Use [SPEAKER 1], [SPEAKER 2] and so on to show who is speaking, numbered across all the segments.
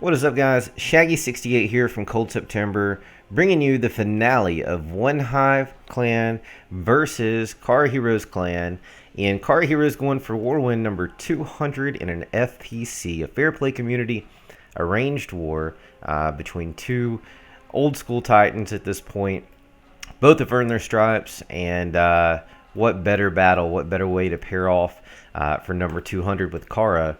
[SPEAKER 1] What is up, guys? Shaggy68 here from Cold September, bringing you the finale of OneHive Clan versus Car Heroes Clan. And Car Heroes going for war win number 200 in an FPC, a fair play community arranged war between two old school titans at this point. Both have earned their stripes, and what better battle, what better way to pair off for number 200 with Kara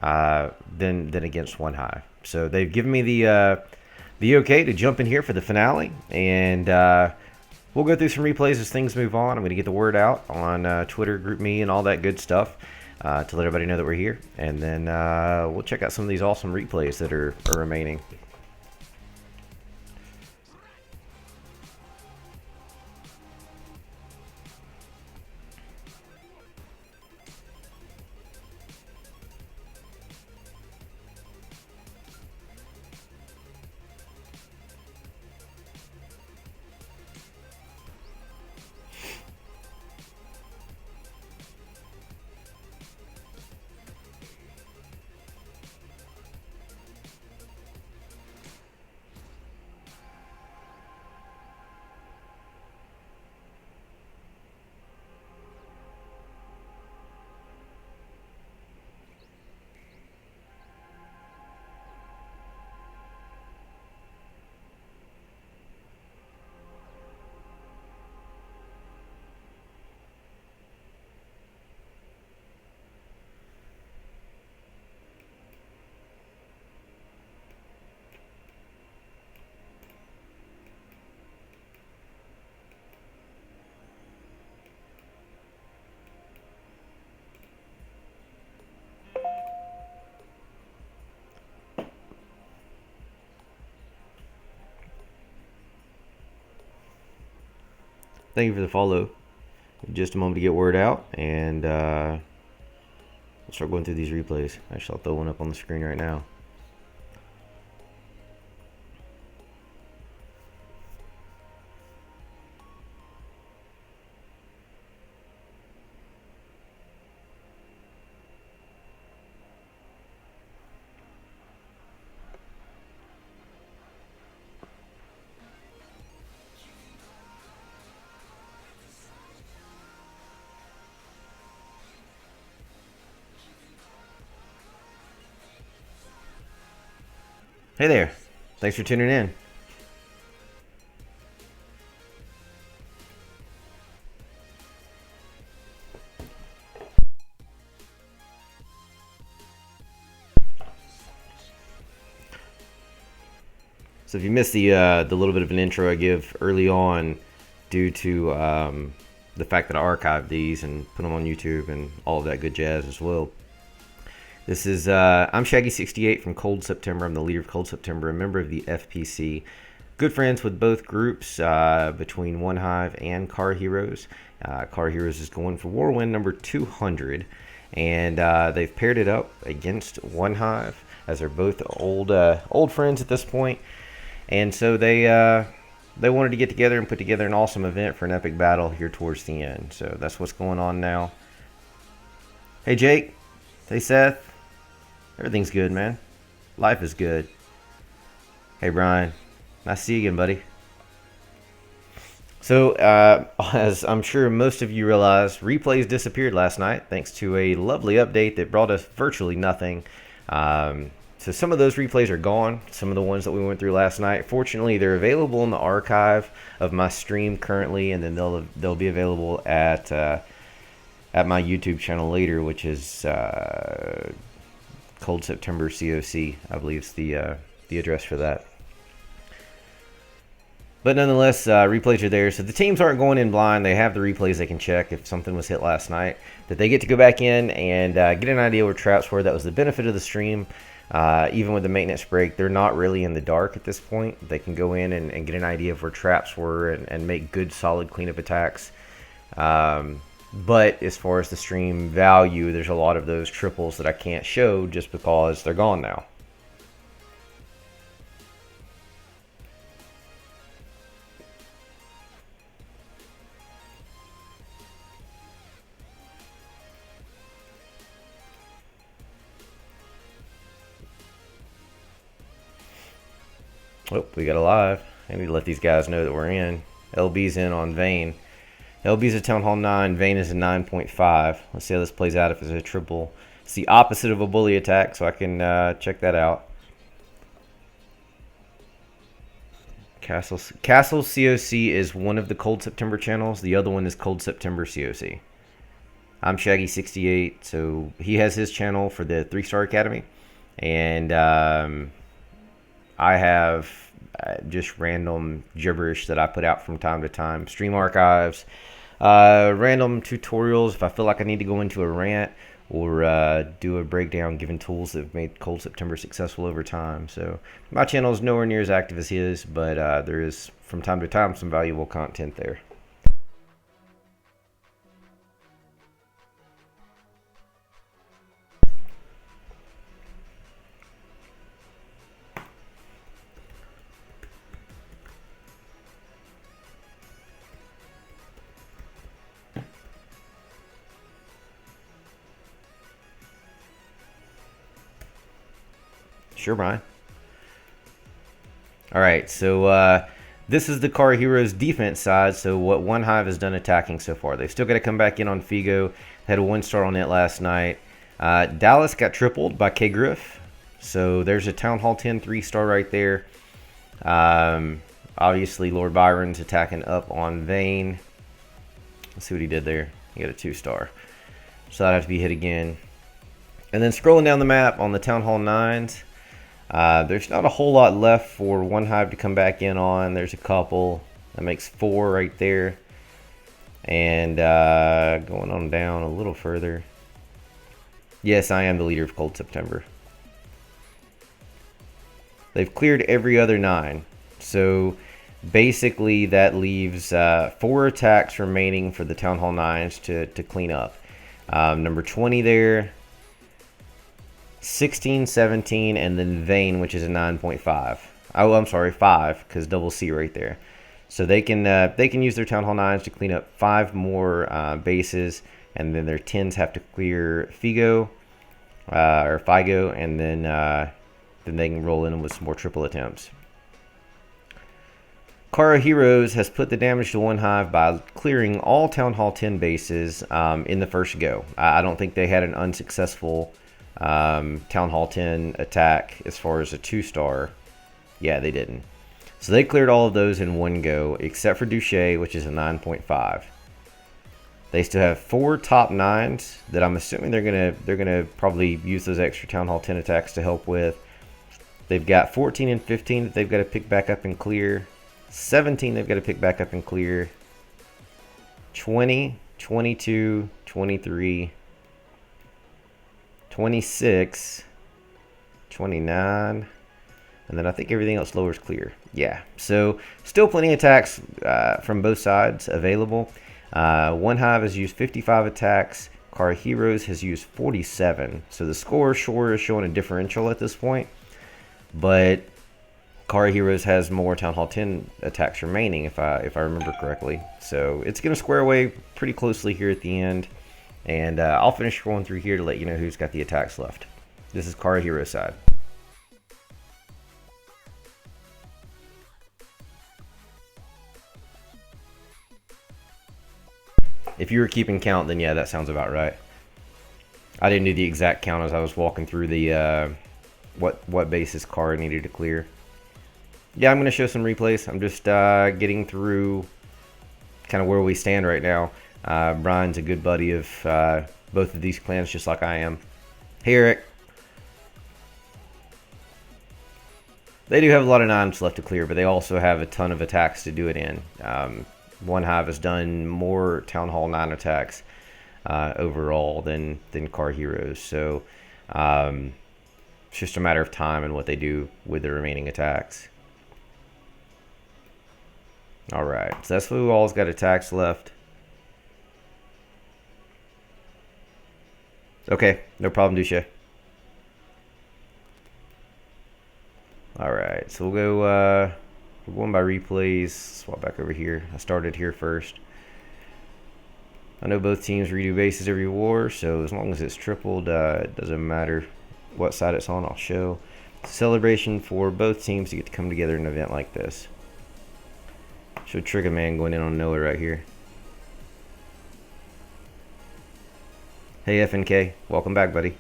[SPEAKER 1] than against OneHive. So they've given me the okay to jump in here for the finale, and we'll go through some replays as things move on. I'm going to get the word out on Twitter, group me, and all that good stuff to let everybody know that we're here, and then we'll check out some of these awesome replays that are remaining. Thank you for the follow. Just a moment to get word out, and we'll start going through these replays. Actually, I'll throw one up on the screen right now. Hey there. Thanks for tuning in. So if you missed the little bit of an intro I give early on due to the fact that I archived these and put them on YouTube and all of that good jazz as well. This is, I'm Shaggy68 from Cold September. I'm the leader of Cold September, a member of the FPC. Good friends with both groups between OneHive and Car Heroes. Car Heroes is going for war win number 200. And they've paired it up against OneHive, as they're both old friends at this point. And so they wanted to get together and put together an awesome event for an epic battle here towards the end. So that's what's going on now. Hey, Jake. Hey, Seth. Everything's good, man. Life is good. Hey, Brian. Nice to see you again, buddy. So, as I'm sure most of you realize, replays disappeared last night thanks to a lovely update that brought us virtually nothing. So some of those replays are gone. Some of the ones that we went through last night, fortunately, they're available in the archive of my stream currently, and then they'll be available at my YouTube channel later, which is Cold September COC, I believe is the address for that. But nonetheless, replays are there, so the teams aren't going in blind. They have the replays they can check if something was hit last night, that they get to go back in and get an idea where traps were. That was the benefit of the stream. Even with the maintenance break, they're not really in the dark at this point. They can go in and get an idea of where traps were and make good, solid cleanup attacks. But as far as the stream value, there's a lot of those triples that I can't show just because they're gone now. Oh, we got a live. I need to let these guys know that we're in. LB's in on Vane. LB's a Town Hall 9. Vane is a 9.5. Let's see how this plays out if it's a triple. It's the opposite of a bully attack, so I can check that out. Castle COC is one of the Cold September channels. The other one is Cold September COC. I'm Shaggy68, so he has his channel for the 3-Star Academy. And I have just random gibberish that I put out from time to time. Stream archives, random tutorials if I feel like I need to go into a rant or do a breakdown giving tools that have made Cold September successful over time. So my channel is nowhere near as active as his, but there is from time to time some valuable content there. Sure, Brian. All right, so this is the Car Heroes defense side. So what OneHive has done attacking so far. They've still got to come back in on Figo. Had a 1-star on it last night. Dallas got tripled by K Griff. So there's a Town Hall 10 3-star right there. Obviously, Lord Byron's attacking up on Vane. Let's see what he did there. He got a 2-star. So that'd have to be hit again. And then scrolling down the map on the Town Hall 9s. There's not a whole lot left for OneHive to come back in on. There's a couple. That makes 4 right there. And going on down a little further. Yes, I am the leader of Cold September. They've cleared every other 9. So basically that leaves 4 attacks remaining for the Town Hall 9s to clean up. Number 20 there. 16, 17, and then Vane, which is a 9.5. Oh, I'm sorry, 5, because double C right there. So they can use their Town Hall 9s to clean up 5 more bases, and then their 10s have to clear Figo, and then they can roll in with some more triple attempts. Kara Heroes has put the damage to OneHive by clearing all Town Hall 10 bases in the first go. I don't think they had an unsuccessful Town Hall 10 attack as far as a 2-star. Yeah, they didn't. So they cleared all of those in one go, except for Duche, which is a 9.5. They still have 4 top 9s that I'm assuming they're gonna probably use those extra Town Hall 10 attacks to help with. They've got 14 and 15 that they've got to pick back up and clear. 17 they've got to pick back up and clear. 20, 22, 23, 26, 29, and then I think everything else lower is clear. Yeah, so still plenty of attacks from both sides available. OneHive has used 55 attacks. Car Heroes has used 47. So the score sure is showing a differential at this point, but Car Heroes has more Town Hall 10 attacks remaining, if I remember correctly. So it's going to square away pretty closely here at the end. And I'll finish scrolling through here to let you know who's got the attacks left. This is Car Hero side. If you were keeping count, then yeah, that sounds about right. I didn't do the exact count as I was walking through the what bases Car needed to clear. Yeah, I'm going to show some replays. I'm just getting through kind of where we stand right now. Brian's a good buddy of both of these clans, just like I am. Hey, Eric. They do have a lot of 9s left to clear, but they also have a ton of attacks to do it in. OneHive has done more Town Hall 9 attacks overall than Car Heroes. So it's just a matter of time and what they do with the remaining attacks. All right, so that's who all's got attacks left. Okay, no problem, Duche. All right, so we'll go. We're going by replays. Swap back over here. I started here first. I know both teams redo bases every war, so as long as it's tripled, it doesn't matter what side it's on. I'll show. Celebration for both teams to get to come together in an event like this. Should Trigger Man going in on Noah right here. Hey FNK, welcome back, buddy.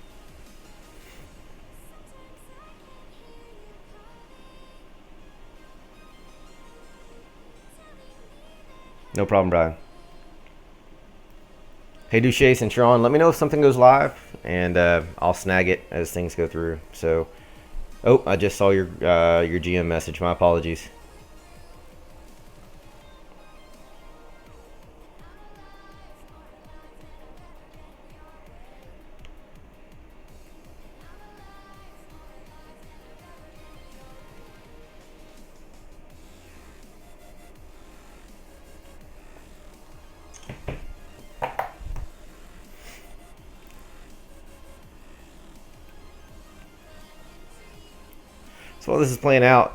[SPEAKER 1] No problem, Brian. Hey Duche, since you're on, let me know if something goes live, and I'll snag it as things go through. So, oh, I just saw your GM message. My apologies. So while this is playing out,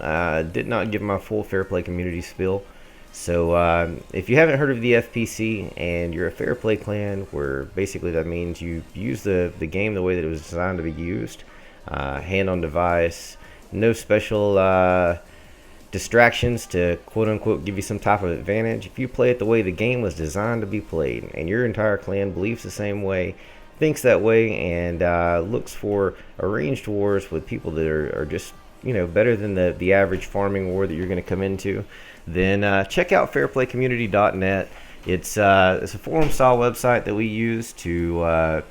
[SPEAKER 1] did not give my full Fair Play community spill. So if you haven't heard of the FPC and you're a Fair Play clan, where basically that means you use the game the way that it was designed to be used, hand on device, no special distractions to quote unquote give you some type of advantage. If you play it the way the game was designed to be played, and your entire clan believes the same way, thinks that way, and looks for arranged wars with people that are just, you know, better than the average farming war that you're going to come into, then check out fairplaycommunity.net. It's a forum style website that we use to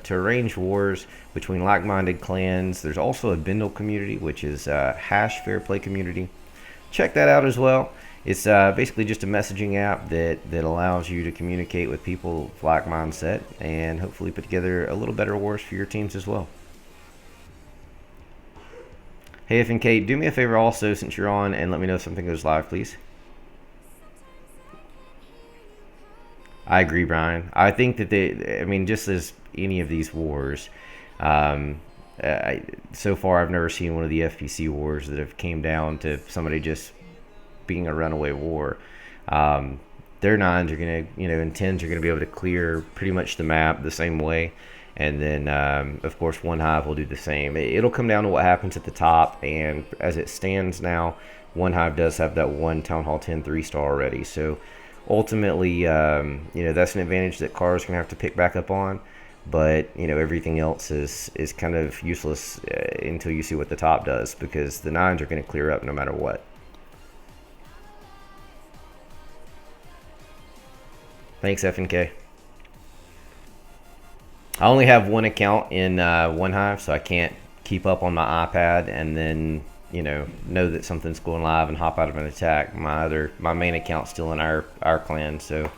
[SPEAKER 1] arrange wars between like-minded clans. There's also a Bindle community, which is hash Fairplay community. Check that out as well. It's basically just a messaging app that allows you to communicate with people with like mindset and hopefully put together a little better wars for your teams as well. Hey FNK, do me a favor also since you're on, and let me know if something goes live, please. I agree, Brian. I think that I mean, just as any of these wars, so far I've never seen one of the FPC wars that have came down to somebody just being a runaway war. Their 9s are going to, you know, and 10s are going to be able to clear pretty much the map the same way. And then, of course, OneHive will do the same. It'll come down to what happens at the top. And as it stands now, OneHive does have that one Town Hall 10 3-star already. So ultimately, you know, that's an advantage that Carr's going to have to pick back up on. But, you know, everything else is kind of useless until you see what the top does, because the 9s are going to clear up no matter what. Thanks, FNK. I only have one account in OneHive, so I can't keep up on my iPad and then, you know that something's going live and hop out of an attack. My main account's still in our clan, so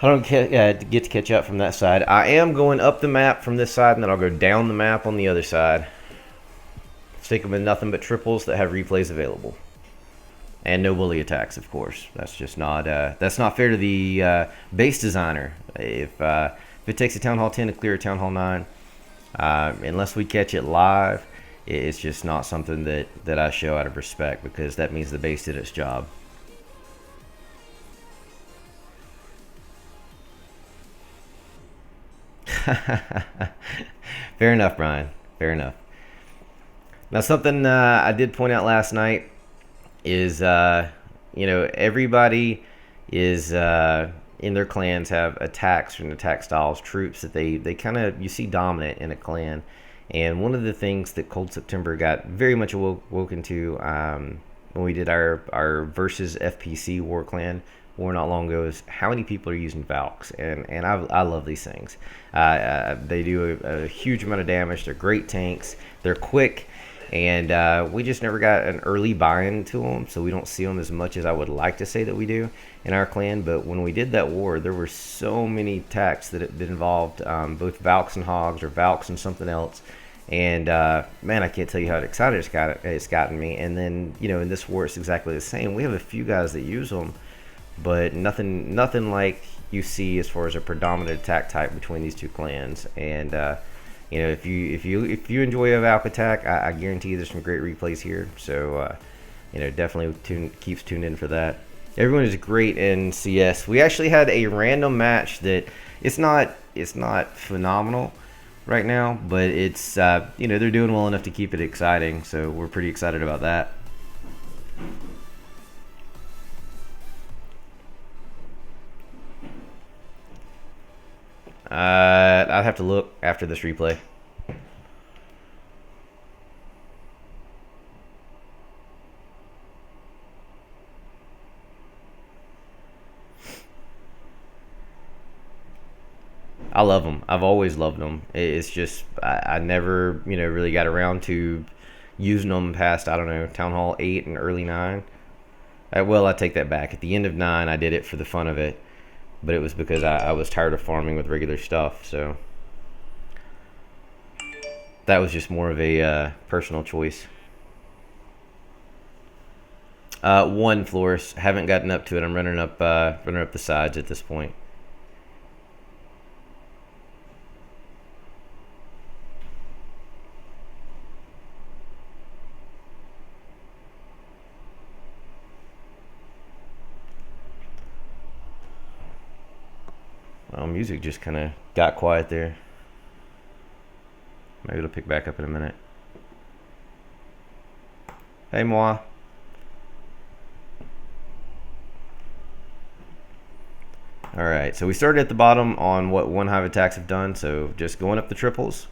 [SPEAKER 1] I don't get to catch up from that side. I am going up the map from this side, and then I'll go down the map on the other side. Stick them with nothing but triples that have replays available. And no bully attacks, of course. That's just not that's not fair to the base designer. If it takes a Town Hall 10 to clear a Town Hall 9, unless we catch it live, it's just not something that I show out of respect, because that means the base did its job. Fair enough, Brian. Fair enough. Now, something I did point out last night is, you know, everybody is in their clans have attacks and attack styles, troops that they kind of, you see dominant in a clan. And one of the things that Cold September got very much woken to when we did our versus FPC war clan war not long ago is how many people are using Valks. And I love these things. They do a huge amount of damage. They're great tanks. They're quick. And we just never got an early buy-in to them, so we don't see them as much as I would like to say that we do in our clan. But when we did that war, there were so many attacks that involved both Valks and Hogs, or Valks and something else. And man, I can't tell you how excited it's gotten me. And then, you know, in this war, it's exactly the same. We have a few guys that use them, but nothing like you see as far as a predominant attack type between these two clans. And you know, if you enjoy a Valk attack, I guarantee there's some great replays here. So you know, definitely keeps tuned in for that. Everyone is great in CS. We actually had a random match that it's not phenomenal, right now, but it's you know, they're doing well enough to keep it exciting, so we're pretty excited about that. I'd have to look after this replay. I love them. I've always loved them. It's just I never, you know, really got around to using them past, I don't know, Town Hall 8 and early 9. Well, I take that back. At the end of 9, I did it for the fun of it, but it was because I was tired of farming with regular stuff, so that was just more of a personal choice. 1 Flores. Haven't gotten up to it. I'm running up the sides at this point. Well, music just kind of got quiet there. Maybe it'll pick back up in a minute. Hey, Moi. Alright, so we started at the bottom on what OneHive attacks have done, so just going up the triples,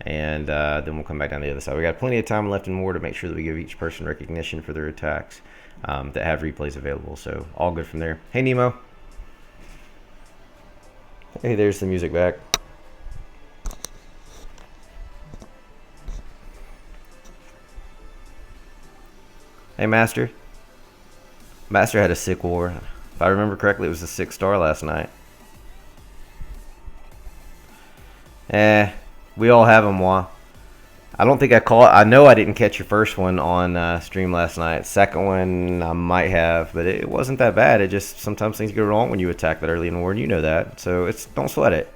[SPEAKER 1] and then we'll come back down the other side. We got plenty of time left and more to make sure that we give each person recognition for their attacks that have replays available, so all good from there. Hey, Nemo. Hey, there's the music back. Hey, Master. Master had a sick war. If I remember correctly, it was a 6-star last night. We all have them, Wah. I don't think I caught. I know I didn't catch your first one on stream last night. Second one I might have, but it wasn't that bad. It just sometimes things go wrong when you attack that early in the war, and you know that. So don't sweat it.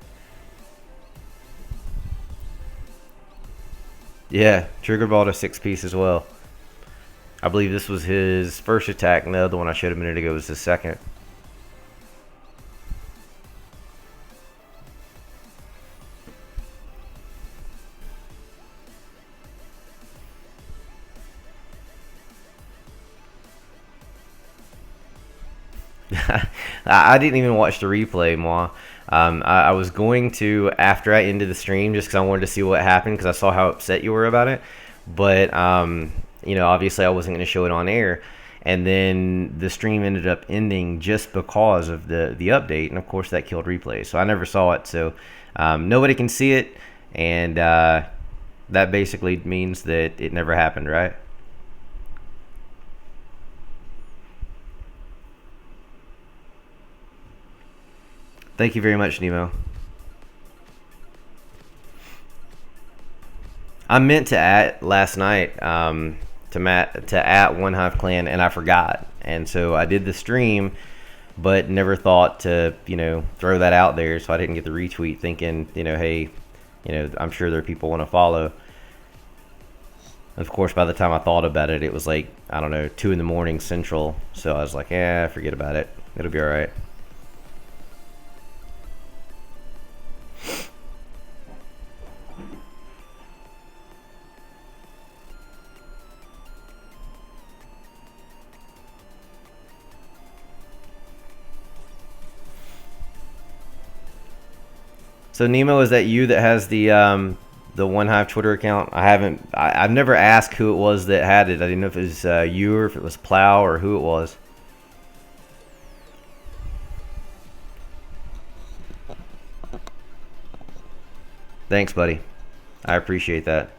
[SPEAKER 1] Yeah, Trigger bought a 6-piece as well. I believe this was his first attack, and the other one I showed a minute ago was his second. I didn't even watch the replay, Moi. I was going to after I ended the stream just because I wanted to see what happened because I saw how upset you were about it. But you know, obviously I wasn't going to show it on air, and then the stream ended up ending just because of the update, and of course that killed replays. So I never saw it. So nobody can see it, and that basically means that it never happened, right? Thank you very much, Nemo. I meant to at last night to at OneHive Clan, and I forgot, and so I did the stream, but never thought to throw that out there, so I didn't get the retweet, thinking hey, I'm sure there are people want to follow. Of course, by the time I thought about it, it was like I don't know 2 in the morning Central, so I was like, forget about it. It'll be all right. So Nemo, is that you that has the OneHive Twitter account? I've never asked who it was that had it. I didn't know if it was you or if it was Plow or who it was. Thanks, buddy. I appreciate that.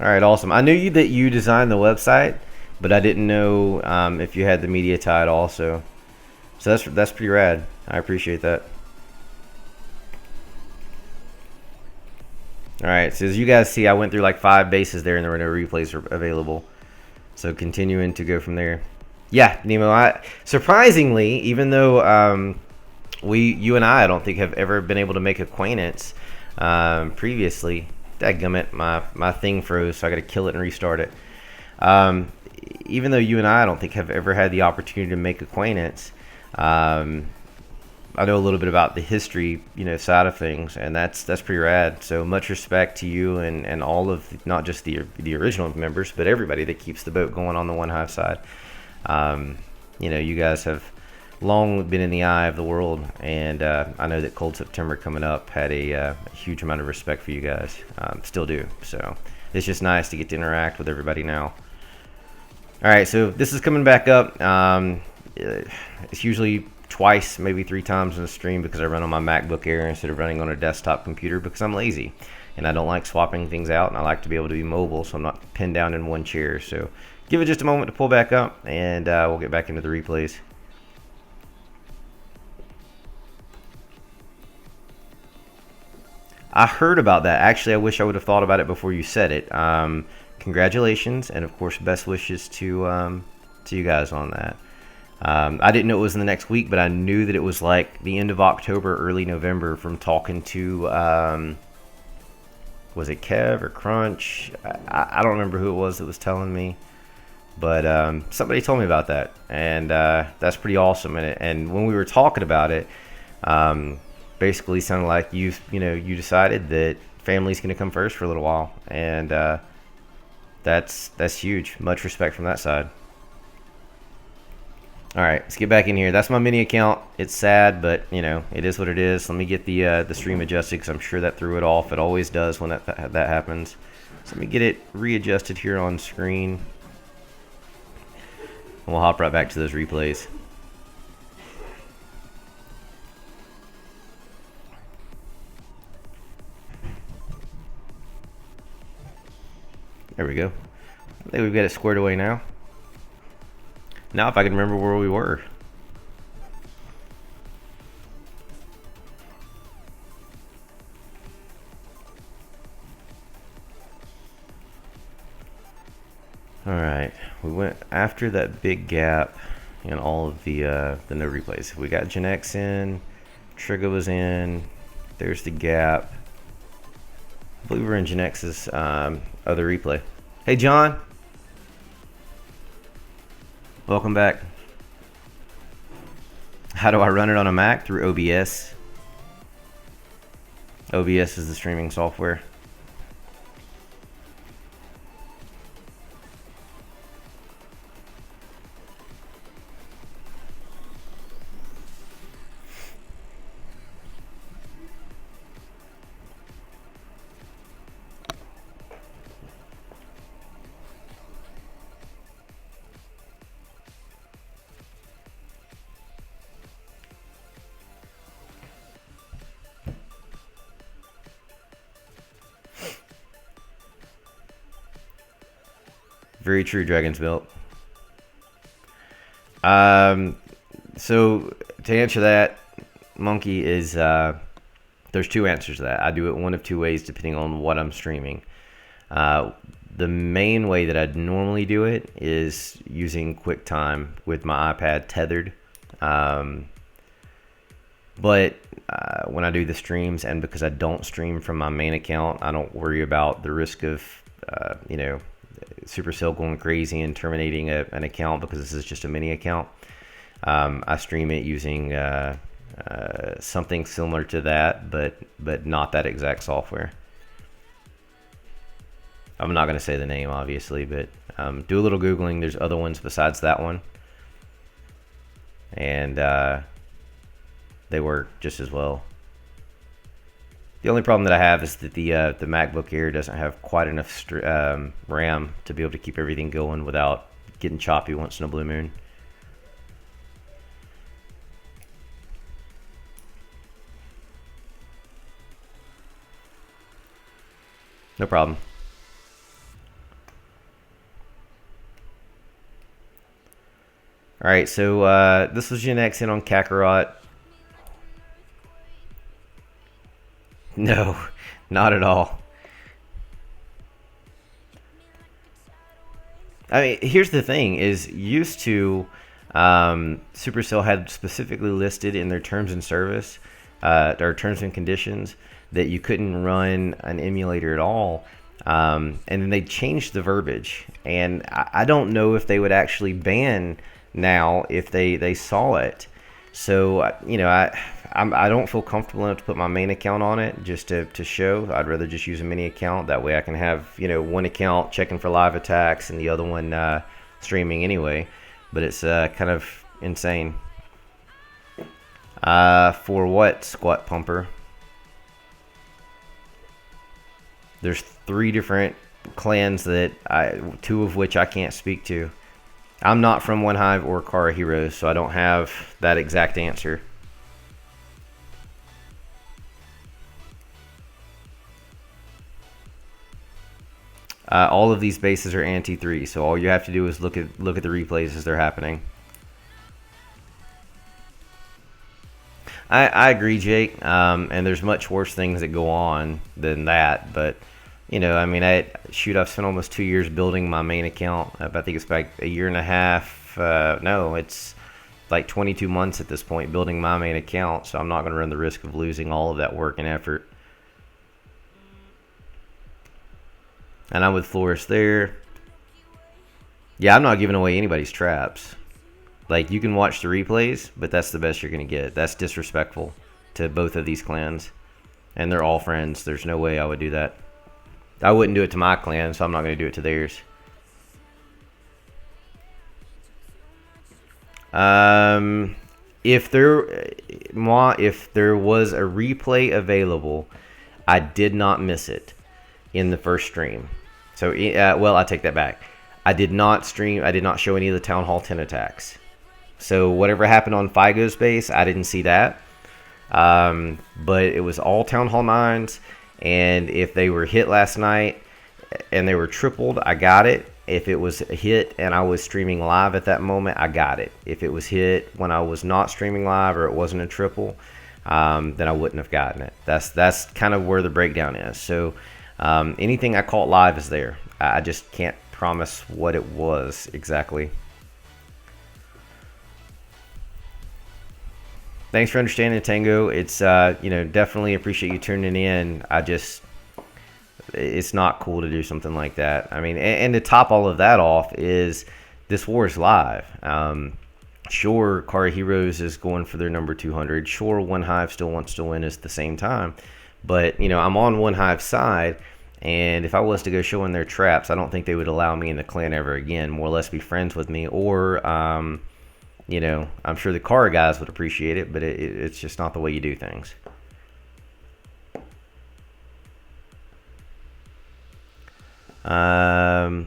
[SPEAKER 1] All right, awesome. I knew that you designed the website, but I didn't know if you had the media tied also. So that's pretty rad. I appreciate that. All right, so as you guys see, I went through like 5 bases there, and there were no replays available. So continuing to go from there. Yeah, Nemo. Surprisingly, even though you and I don't think have ever been able to make acquaintance previously. Dadgummit, my thing froze, so I got to kill it and restart it. even though you and I don't think have ever had the opportunity to make acquaintance, I know a little bit about the history, side of things, and that's pretty rad. So much respect to you and all of not just the original members, but everybody that keeps the boat going on the OneHive side. You guys have long been in the eye of the world, and I know that Cold September coming up had a huge amount of respect for you guys. Still do. So it's just nice to get to interact with everybody now. All right, so this is coming back up. It's usually twice, maybe 3 times in the stream because I run on my MacBook Air instead of running on a desktop computer because I'm lazy and I don't like swapping things out, and I like to be able to be mobile so I'm not pinned down in one chair. So give it just a moment to pull back up, and we'll get back into the replays. I heard about that. Actually, I wish I would have thought about it before you said it. Congratulations, and of course, best wishes to you guys on that. I didn't know it was in the next week, but I knew that it was like the end of October, early November from talking to, was it Kev or Crunch? I don't remember who it was that was telling me, but somebody told me about that, and that's pretty awesome. And when we were talking about it, basically sounded like you decided that family's going to come first for a little while, and that's huge. Much respect from that side. All right, let's get back in here. That's my mini account. It's sad, but it is what it is. Let me get the stream adjusted because I'm sure that threw it off. It always does when that happens. So let me get it readjusted here on screen, and we'll hop right back to those replays. There we go. I think we've got it squared away now. Now if I can remember where we were. Alright, we went after that big gap in all of the no replays. We got Gen X in, Trigger was in, there's the gap. I believe we're in Gen X's other replay. Hey John! Welcome back. How do I run it on a Mac? Through OBS. OBS is the streaming software. Very true, Dragon's Milk. So to answer that, Monkey, is there's 2 answers to that. I do it one of 2 ways depending on what I'm streaming. The main way that I'd normally do it is using QuickTime with my iPad tethered. But when I do the streams, and because I don't stream from my main account, I don't worry about the risk of Supercell going crazy and terminating an account because this is just a mini account. I stream it using something similar to that, but not that exact software. I'm not going to say the name, obviously, but do a little Googling. There's other ones besides that one, and they work just as well. The only problem that I have is that the MacBook Air doesn't have quite enough RAM to be able to keep everything going without getting choppy once in a blue moon. No problem. All right, so this was Gen X in on Kakarot. No, not at all. I mean, here's the thing: is used to Supercell had specifically listed in their terms and service or terms and conditions that you couldn't run an emulator at all And then they changed the verbiage, and I don't know if they would actually ban now if they saw it. So you know, I don't feel comfortable enough to put my main account on it just to show. I'd rather just use a mini account. That way I can have, you know, one account checking for live attacks and the other one streaming anyway. But it's kind of insane. For what, Squat Pumper? There's 3 different clans that two of which I can't speak to. I'm not from OneHive or Kara Heroes, so I don't have that exact answer. All of these bases are anti-3, so all you have to do is look at the replays as they're happening. I agree, Jake, and there's much worse things that go on than that, but you know, I mean, I've spent almost 2 years building my main account. I think it's like a year and a half. No, it's like 22 months at this point building my main account, so I'm not going to run the risk of losing all of that work and effort. And I'm with Flores there. Yeah, I'm not giving away anybody's traps. Like, you can watch the replays, but that's the best you're going to get. That's disrespectful to both of these clans. And they're all friends. There's no way I would do that. I wouldn't do it to my clan, so I'm not going to do it to theirs. If there was a replay available, I did not miss it in the first stream. So, well, I take that back. I did not stream. I did not show any of the Town Hall 10 attacks. So whatever happened on Figo's base, I didn't see that. But it was all Town Hall 9s. And if they were hit last night and they were tripled, I got it. If it was a hit and I was streaming live at that moment, I got it. If it was hit when I was not streaming live or it wasn't a triple, then I wouldn't have gotten it. That's kind of where the breakdown is. So anything I caught live is there. I just can't promise what it was exactly. Thanks for understanding, Tango. It's you know, definitely appreciate you tuning in. It's not cool to do something like that. I mean, and to top all of that off is this war is live. Sure, Kara Heroes is going for their number 200. Sure, OneHive still wants to win at the same time. But, you know, I'm on OneHive's side, and if I was to go showing their traps, I don't think they would allow me in the clan ever again, more or less be friends with me. Or, you know, I'm sure the Kara guys would appreciate it, but it's just not the way you do things. I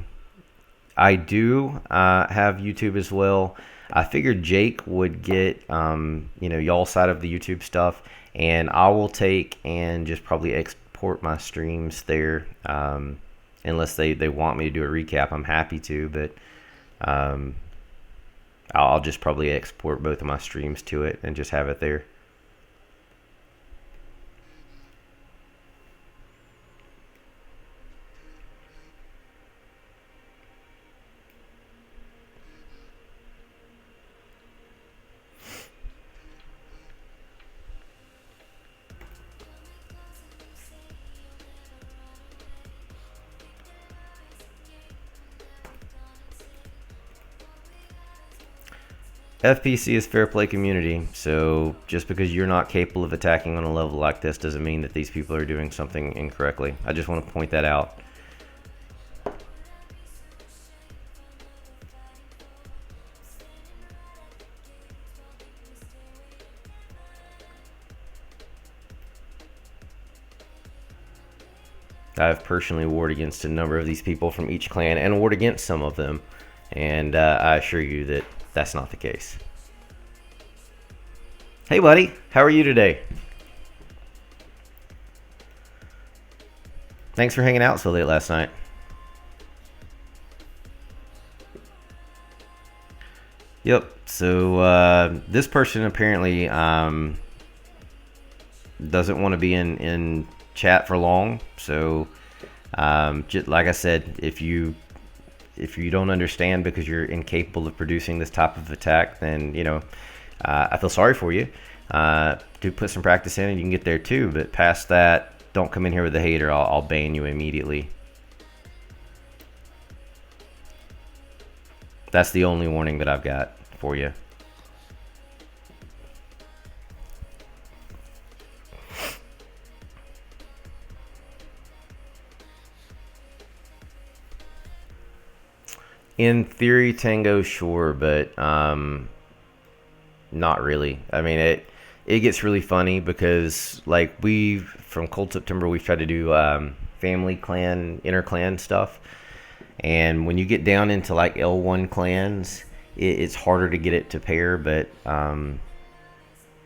[SPEAKER 1] do have YouTube as well. I figured Jake would get, you know, y'all side of the YouTube stuff, and I will take and just probably export my streams there. Unless they want me to do a recap, I'm happy to, but I'll just probably export both of my streams to it and just have it there. FPC is fair play community, so just because you're not capable of attacking on a level like this doesn't mean that these people are doing something incorrectly. I just want to point that out. I've personally warred against a number of these people from each clan and warred against some of them, and I assure you that that's not the case. Hey buddy, how are you today? Thanks for hanging out so late last night. Yep, so this person apparently doesn't want to be in chat for long, so just like I said, if you don't understand because you're incapable of producing this type of attack, then, you know, I feel sorry for you. Do put some practice in and you can get there too, but past that, don't come in here with a hater. I'll ban you immediately. That's the only warning that I've got for you. In theory, Tango, sure, but not really. I mean, it gets really funny because like we from Cold September we've tried to do family clan, inter-clan stuff, and when you get down into like L1 clans, it's harder to get it to pair. But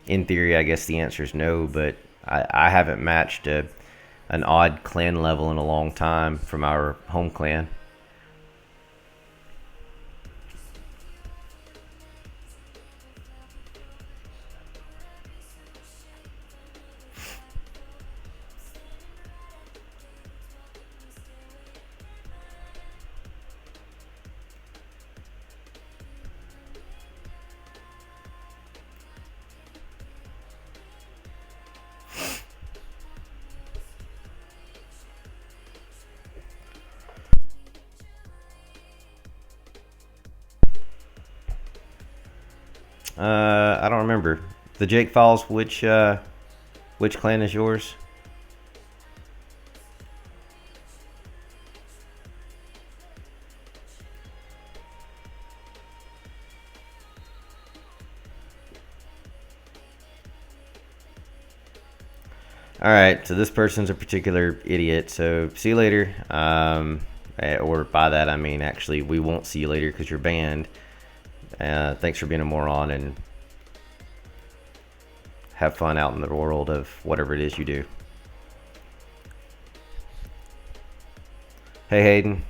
[SPEAKER 1] in theory, I guess the answer is no. But I haven't matched an odd clan level in a long time from our home clan. I don't remember. The Jake Files, which clan is yours? All right, so this person's a particular idiot. So see you later. Or by that I mean actually we won't see you later because you're banned. Thanks for being a moron and have fun out in the world of whatever it is you do. Hey Hayden.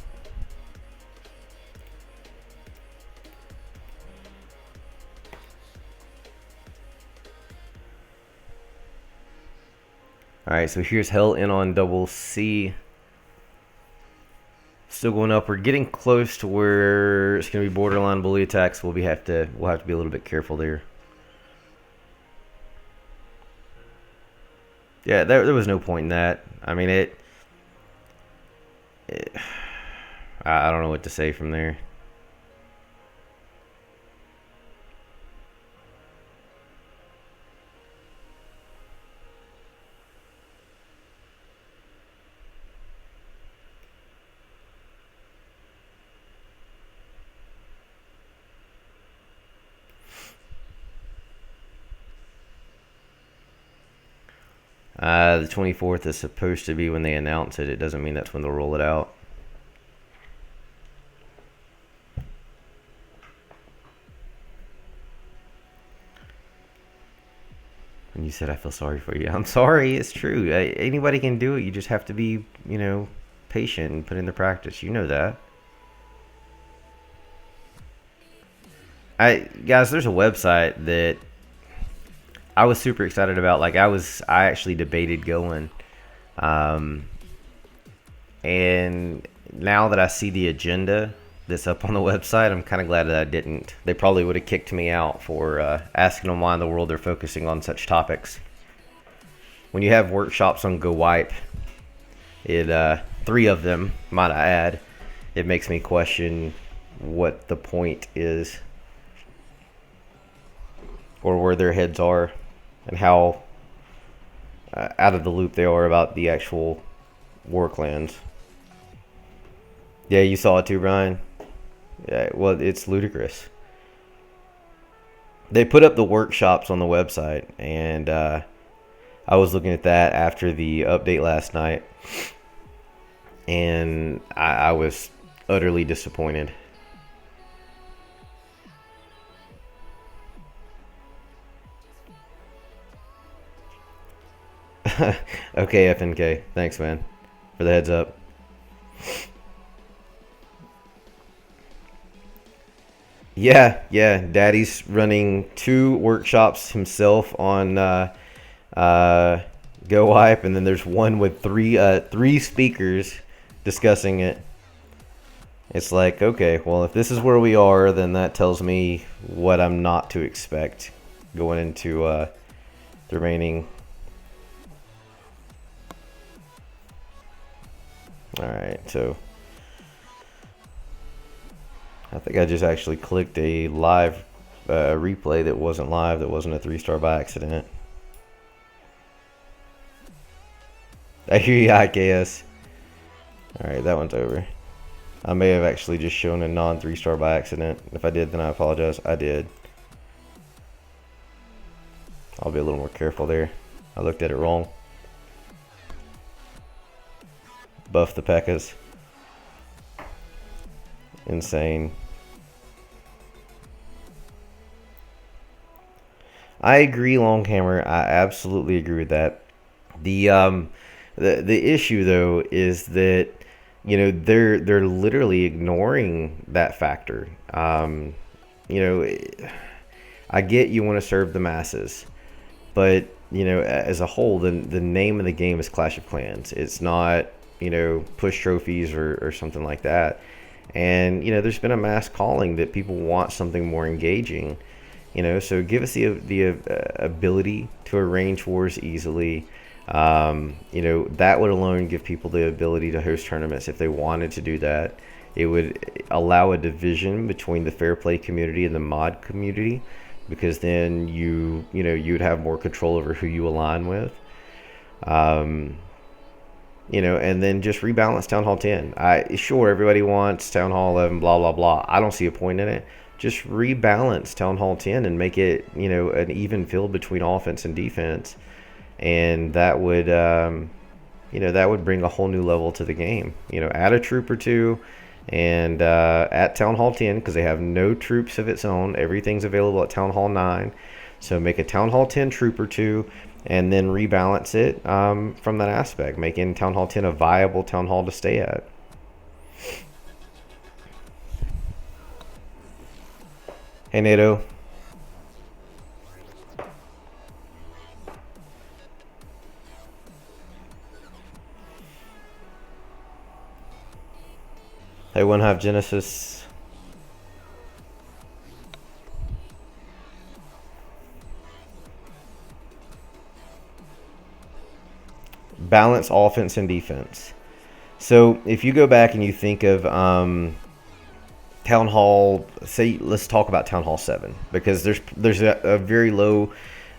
[SPEAKER 1] Alright, so here's Hell in on double C. Still going up. We're getting close to where it's going to be borderline bully attacks. We'll have to be a little bit careful there. Yeah, there was no point in that. I mean, I don't know what to say from there. The 24th is supposed to be when they announce it. It doesn't mean that's when they'll roll it out. And you said I feel sorry for you. I'm sorry. It's true. Anybody can do it. You just have to be, patient and put in the practice. You know that. Guys, there's a website that I was super excited about. Like I actually debated going, and now that I see the agenda that's up on the website, I'm kind of glad that I didn't. They probably would have kicked me out for asking them why in the world they're focusing on such topics. When you have workshops on Go Wipe, 3 of them, might I add, it makes me question what the point is or where their heads are and how out of the loop they are about the actual war clans. Yeah, you saw it too, Brian. Yeah, well, it's ludicrous. They put up the workshops on the website, and I was looking at that after the update last night, and I was utterly disappointed. Okay, FNK. Thanks, man, for the heads up. Yeah, Daddy's running 2 workshops himself on Go Wipe, and then there's one with 3 speakers discussing it. It's like, okay, well, if this is where we are, then that tells me what I'm not to expect going into the remaining. Alright, so I think I just actually clicked a live replay that wasn't live, that wasn't a 3-star by accident. I hear you, IKS. Alright, that one's over. I may have actually just shown a non 3-star by accident. If I did, then I apologize. I did. I'll be a little more careful there. I looked at it wrong. Buff the P.E.K.K.A.s. Insane. I agree, Longhammer. I absolutely agree with that. The issue though is that, you know, they're literally ignoring that factor. You know, I get you want to serve the masses, but you know, as a whole, the name of the game is Clash of Clans. It's not, you know, push trophies or something like that. And you know, there's been a mass calling that people want something more engaging. You know, so give us the ability to arrange wars easily. You know, that would alone give people the ability to host tournaments if they wanted to do that. It would allow a division between the fair play community and the mod community, because then you know, you'd have more control over who you align with. You know, and then just rebalance Town Hall 10. Sure, everybody wants Town Hall 11, blah blah blah. I don't see a point in it. Just rebalance Town Hall 10 and make it, you know, an even field between offense and defense, and that would, you know, that would bring a whole new level to the game. You know, add a troop or two, and at Town Hall 10, because they have no troops of its own, everything's available at Town Hall 9. So make a Town Hall 10 troop or two, and then rebalance it from that aspect, making Town Hall 10 a viable town hall to stay at. Hey, NATO. Hey, OneHive Genesis. Balance offense and defense. So if you go back and you think of Town Hall, say, let's talk about Town Hall 7, because there's a very low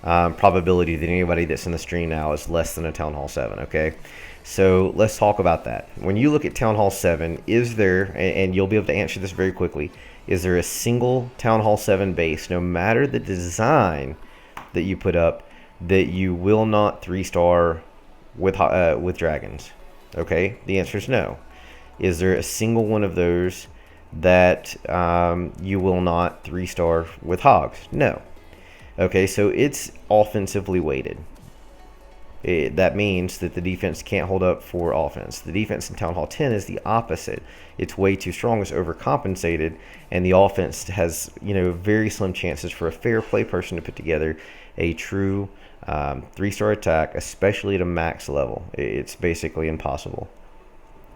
[SPEAKER 1] probability that anybody that's in the stream now is less than a Town Hall 7, okay? So let's talk about that. When you look at Town Hall 7, is there, and you'll be able to answer this very quickly, is there a single Town Hall 7 base, no matter the design that you put up, that you will not 3-star with dragons? Okay, the answer is no. Is there a single one of those that you will not 3-star with hogs? No. Okay, so it's offensively weighted. That means that the defense can't hold up for offense. The defense in Town Hall 10 is the opposite. It's way too strong, it's overcompensated, and the offense has, you know, very slim chances for a fair play person to put together a true 3-star attack, especially at a max level. It's basically impossible.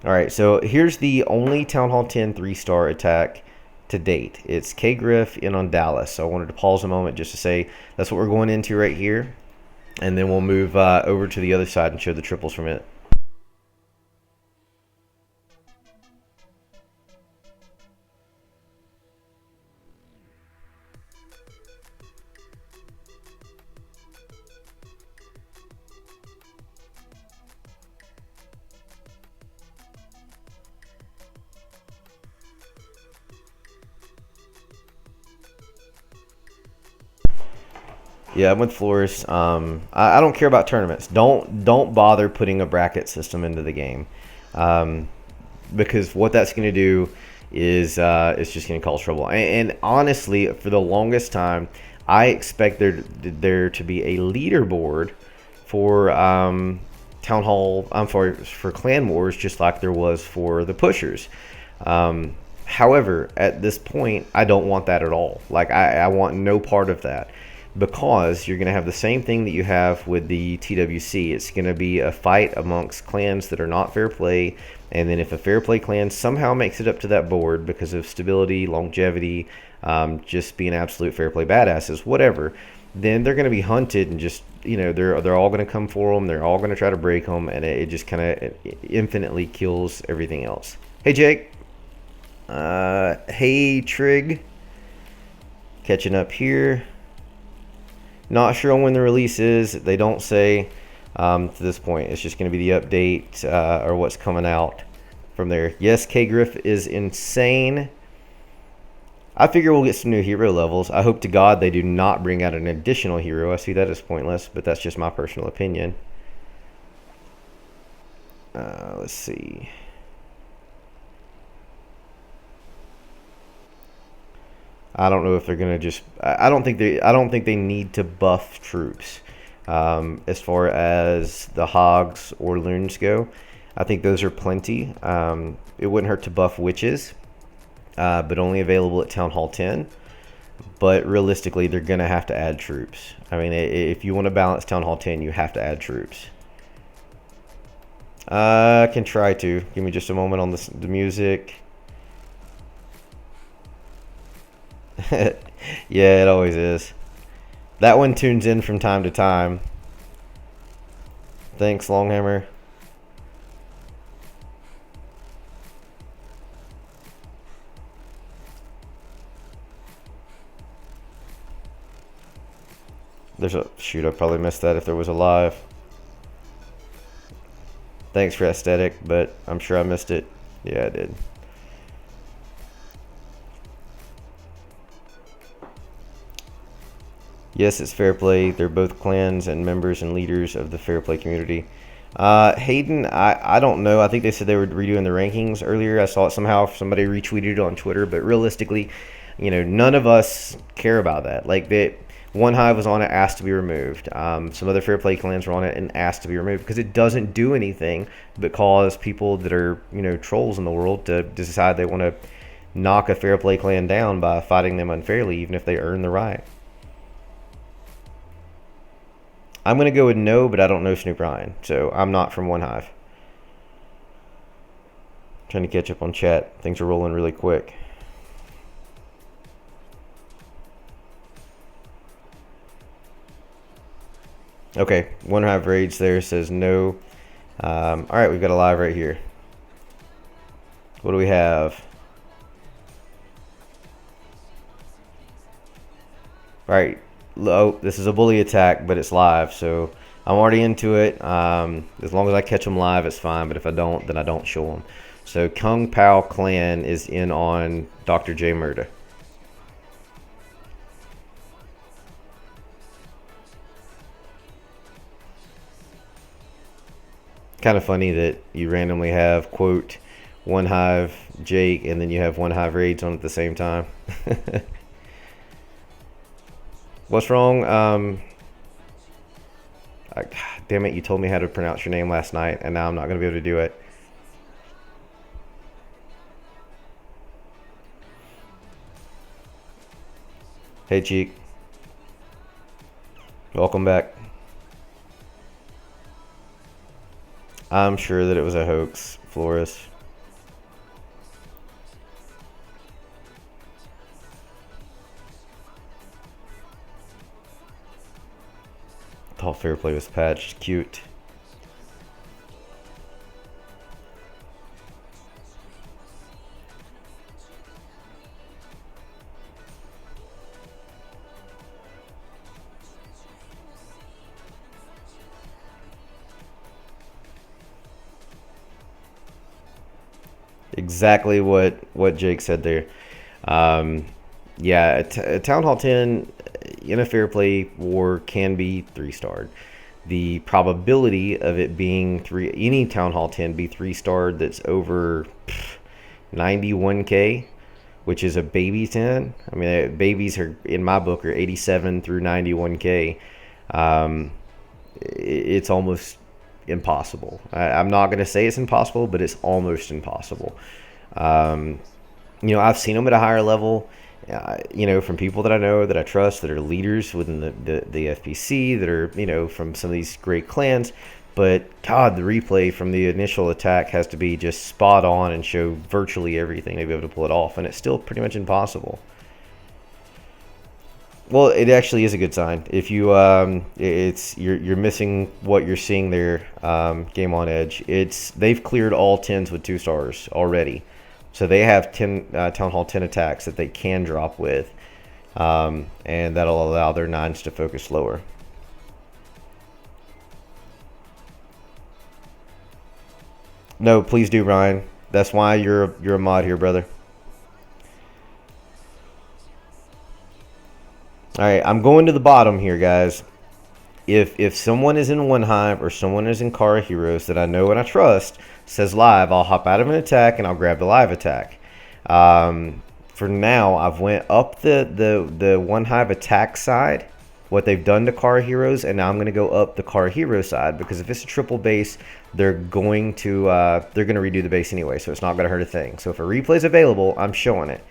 [SPEAKER 1] Alright, so here's the only Town Hall 10 3-star attack to date. It's K-Griff in on Dallas. So I wanted to pause a moment just to say that's what we're going into right here. And then we'll move over to the other side and show the triples from it. Yeah, I'm with Flores. I don't care about tournaments. Don't bother putting a bracket system into the game, because what that's going to do is it's just going to cause trouble. And honestly, for the longest time, I expect there to be a leaderboard for Town Hall. For Clan Wars, just like there was for the pushers. However, at this point, I don't want that at all. Like I want no part of that. Because you're going to have the same thing that you have with the TWC. It's going to be a fight amongst clans that are not fair play, and then if a fair play clan somehow makes it up to that board because of stability, longevity, just being absolute fair play badasses, whatever, then they're going to be hunted, and just, you know, they're all going to come for them. They're all going to try to break them, and it just kind of infinitely kills everything else. Hey, Jake. Hey Trig, catching up here. Not sure on when the release is. They don't say to this point. It's just going to be the update or what's coming out from there. Yes, K-Griff is insane. I figure we'll get some new hero levels. I hope to God they do not bring out an additional hero. I see that as pointless, but that's just my personal opinion. Let's see. I don't know if they're gonna just. I don't think they need to buff troops. As far as the hogs or loons go, I think those are plenty. It wouldn't hurt to buff witches, but only available at Town Hall 10. But realistically, they're gonna have to add troops. I mean, if you want to balance Town Hall 10, you have to add troops. I can try to. Give me just a moment on the music. Yeah, it always is. That one tunes in from time to time. Thanks, Longhammer. There's a... Shoot, I probably missed that if there was a live. Thanks for aesthetic, but I'm sure I missed it. Yeah, I did. Yes, it's fair play. They're both clans and members and leaders of the fair play community. Hayden, I don't know. I think they said they were redoing the rankings earlier. I saw it somehow. Somebody retweeted it on Twitter. But realistically, you know, none of us care about that. Like, OneHive was on it, asked to be removed. Some other fair play clans were on it and asked to be removed because it doesn't do anything but cause people that are, you know, trolls in the world to decide they want to knock a fair play clan down by fighting them unfairly, even if they earn the right. I'm going to go with no, but I don't know Snoop Ryan, so I'm not from OneHive. Trying to catch up on chat. Things are rolling really quick. Okay, OneHive Raids there says no. Alright, we've got a live right here. What do we have? Alright. Oh, this is a bully attack, but it's live, so I'm already into it. As long as I catch them live, it's fine, but if I don't, then I don't show them. So Kung Pao clan is in on Dr. J Murda. Kind of funny that you randomly have, quote, OneHive Jake, and then you have OneHive Raids on at the same time. What's wrong? Damn it, you told me how to pronounce your name last night, and now I'm not going to be able to do it. Hey, Cheek. Welcome back. I'm sure that it was a hoax, Flores. All fair play was patched. Cute. Exactly what Jake said there. Yeah, Town Hall 10 in a fair play war can be 3-starred. The probability of it being any Town Hall 10 be 3-starred that's over 91k, which is a baby 10. I mean, babies are in my book are 87 through 91k. It's almost impossible. I'm not going to say it's impossible, but it's almost impossible. You know, I've seen them at a higher level. You know, from people that I know, that I trust, that are leaders within the FPC, that are, you know, from some of these great clans. But, God, the replay from the initial attack has to be just spot on and show virtually everything to be able to pull it off. And it's still pretty much impossible. Well, it actually is a good sign. If you, you're missing what you're seeing there, Game on Edge. They've cleared all 10s with 2 stars already. So they have 10 Town Hall 10 attacks that they can drop with, and that'll allow their 9s to focus lower. No, please do, Ryan. That's why you're a mod here, brother. All right, I'm going to the bottom here, guys. If someone is in OneHive or someone is in Kara Heroes that I know and I trust says live, I'll hop out of an attack and I'll grab the live attack. For now, I've went up the OneHive attack side, what they've done to Kara Heroes, and now I'm going to go up the Kara Hero side, because if it's a triple base, they're going to redo the base anyway, so it's not going to hurt a thing. So if a replay is available, I'm showing it,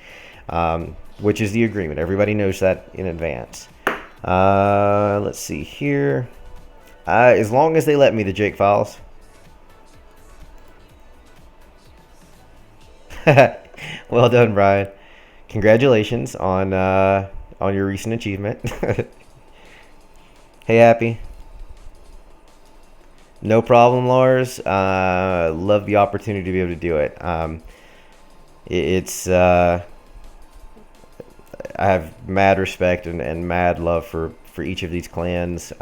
[SPEAKER 1] which is the agreement. Everybody knows that in advance. Let's see here. As long as they let me, the Jake Files. Well done, Brian. Congratulations on your recent achievement. Hey, Happy. No problem, Lars. Love the opportunity to be able to do it. I have mad respect and mad love for each of these clans.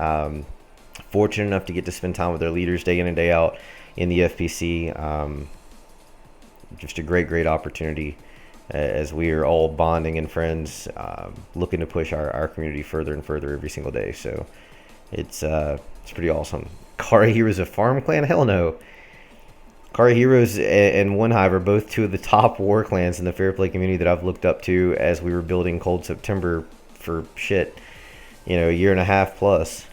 [SPEAKER 1] Fortunate enough to get to spend time with their leaders day in and day out in the FPC. Just a great opportunity as we are all bonding and friends, looking to push our community further and further every single day. So it's pretty awesome. Kara Heroes a farm clan? Hell no. Kara Heroes and OneHive are both two of the top war clans in the Fair Play community that I've looked up to as we were building Cold September for shit, a year and a half plus.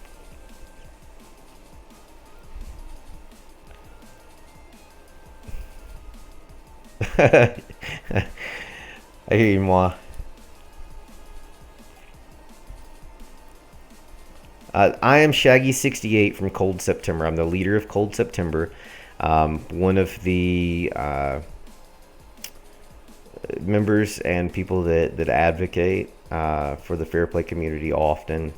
[SPEAKER 1] I hear you, moi. I am Shaggy68 from Cold September. I'm the leader of Cold September. One of the members and people that advocate for the Fair Play community often.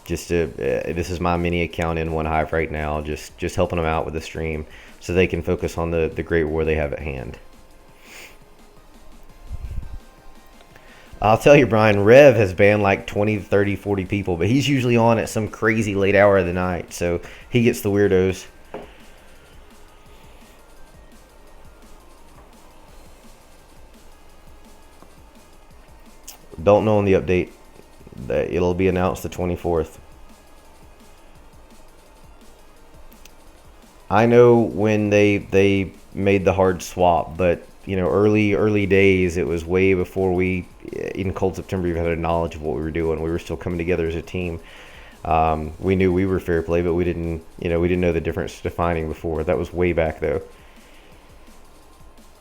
[SPEAKER 1] This is my mini account in OneHive right now, just helping them out with the stream so they can focus on the great war they have at hand. I'll tell you, Brian, Rev has banned like 20, 30, 40 people, but he's usually on at some crazy late hour of the night, so he gets the weirdos. Don't know on the update. It'll be announced the 24th. I know when they made the hard swap, but early days, it was way before we in Cold September even had a knowledge of what we were doing. We were still coming together as a team. We knew we were Fair Play, but we didn't know the difference defining before. That was way back though.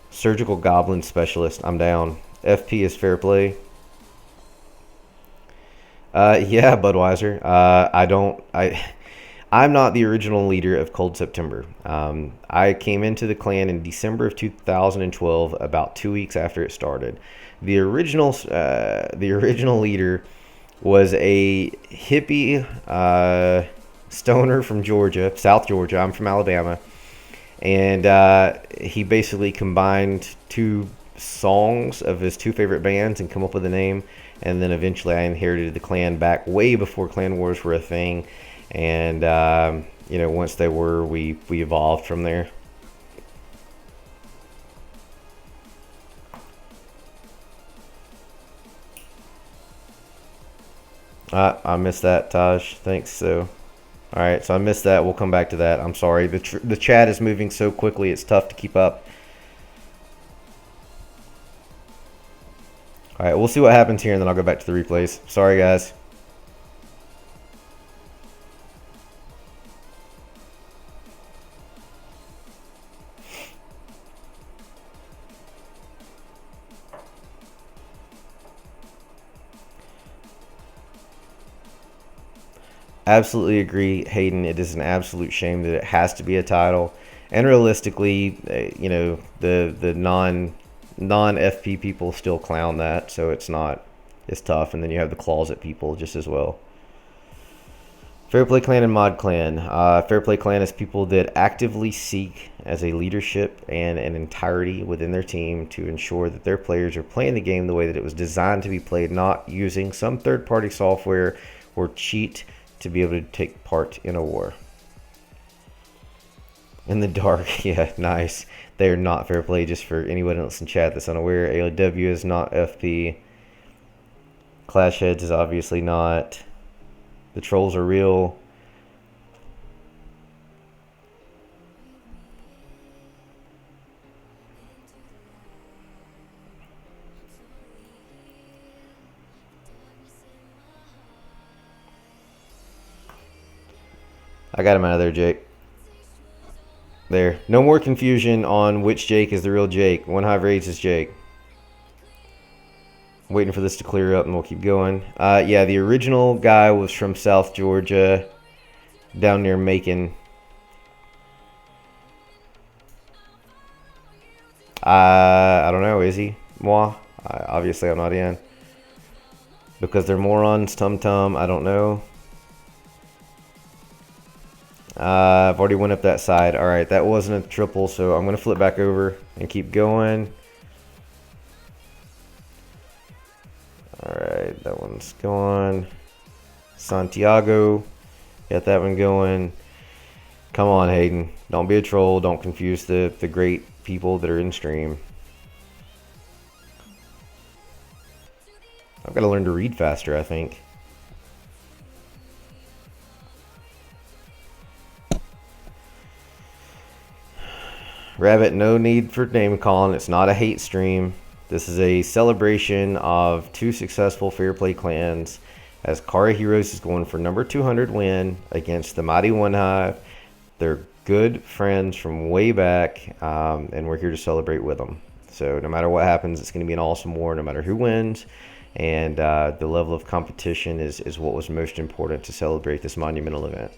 [SPEAKER 1] Surgical Goblin Specialist, I'm down. FP is Fair Play. Yeah, Budweiser. I'm not the original leader of Cold September. I came into the clan in December of 2012, about 2 weeks after it started. The original leader was a hippie stoner from Georgia, South Georgia. I'm from Alabama, and he basically combined two songs of his two favorite bands and come up with a name. And then eventually I inherited the clan back way before clan wars were a thing. And, once they were, we evolved from there. I missed that, Taj. Thanks. So, all right. So I missed that. We'll come back to that. I'm sorry. The chat is moving so quickly. It's tough to keep up. All right. We'll see what happens here, and then I'll go back to the replays. Sorry, guys. Absolutely agree, Hayden. It is an absolute shame that it has to be a title, and realistically, the non FP people still clown that, so it's tough. And then you have the closet people just as well. Fair Play Clan and Mod Clan. Fair Play Clan is people that actively seek as a leadership and an entirety within their team to ensure that their players are playing the game the way that it was designed to be played, not using some third-party software or cheat to be able to take part in a war. In the dark, yeah, nice. They are not fair play, just for anyone else in chat that's unaware. AOW is not FP. Clash Heads is obviously not. The trolls are real. I got him out of there, Jake. There. No more confusion on which Jake is the real Jake. OneHive Raids is Jake. Waiting for this to clear up and we'll keep going. Yeah, the original guy was from South Georgia, down near Macon. I don't know, is he? Moi? Obviously I'm not in. Because they're morons, tum-tum, I don't know. I've already went up that side. Alright, that wasn't a triple, so I'm going to flip back over and keep going. Alright, that one's gone. Santiago. Got that one going. Come on, Hayden. Don't be a troll. Don't confuse the great people that are in stream. I've got to learn to read faster, I think. Rabbit, no need for name calling. It's not a hate stream. This is a celebration of 2 successful Fair Play clans, as Kara Heroes is going for number 200 win against the mighty OneHive. They're good friends from way back, and we're here to celebrate with them. So no matter what happens, it's going to be an awesome war, no matter who wins. And the level of competition is what was most important to celebrate this monumental event.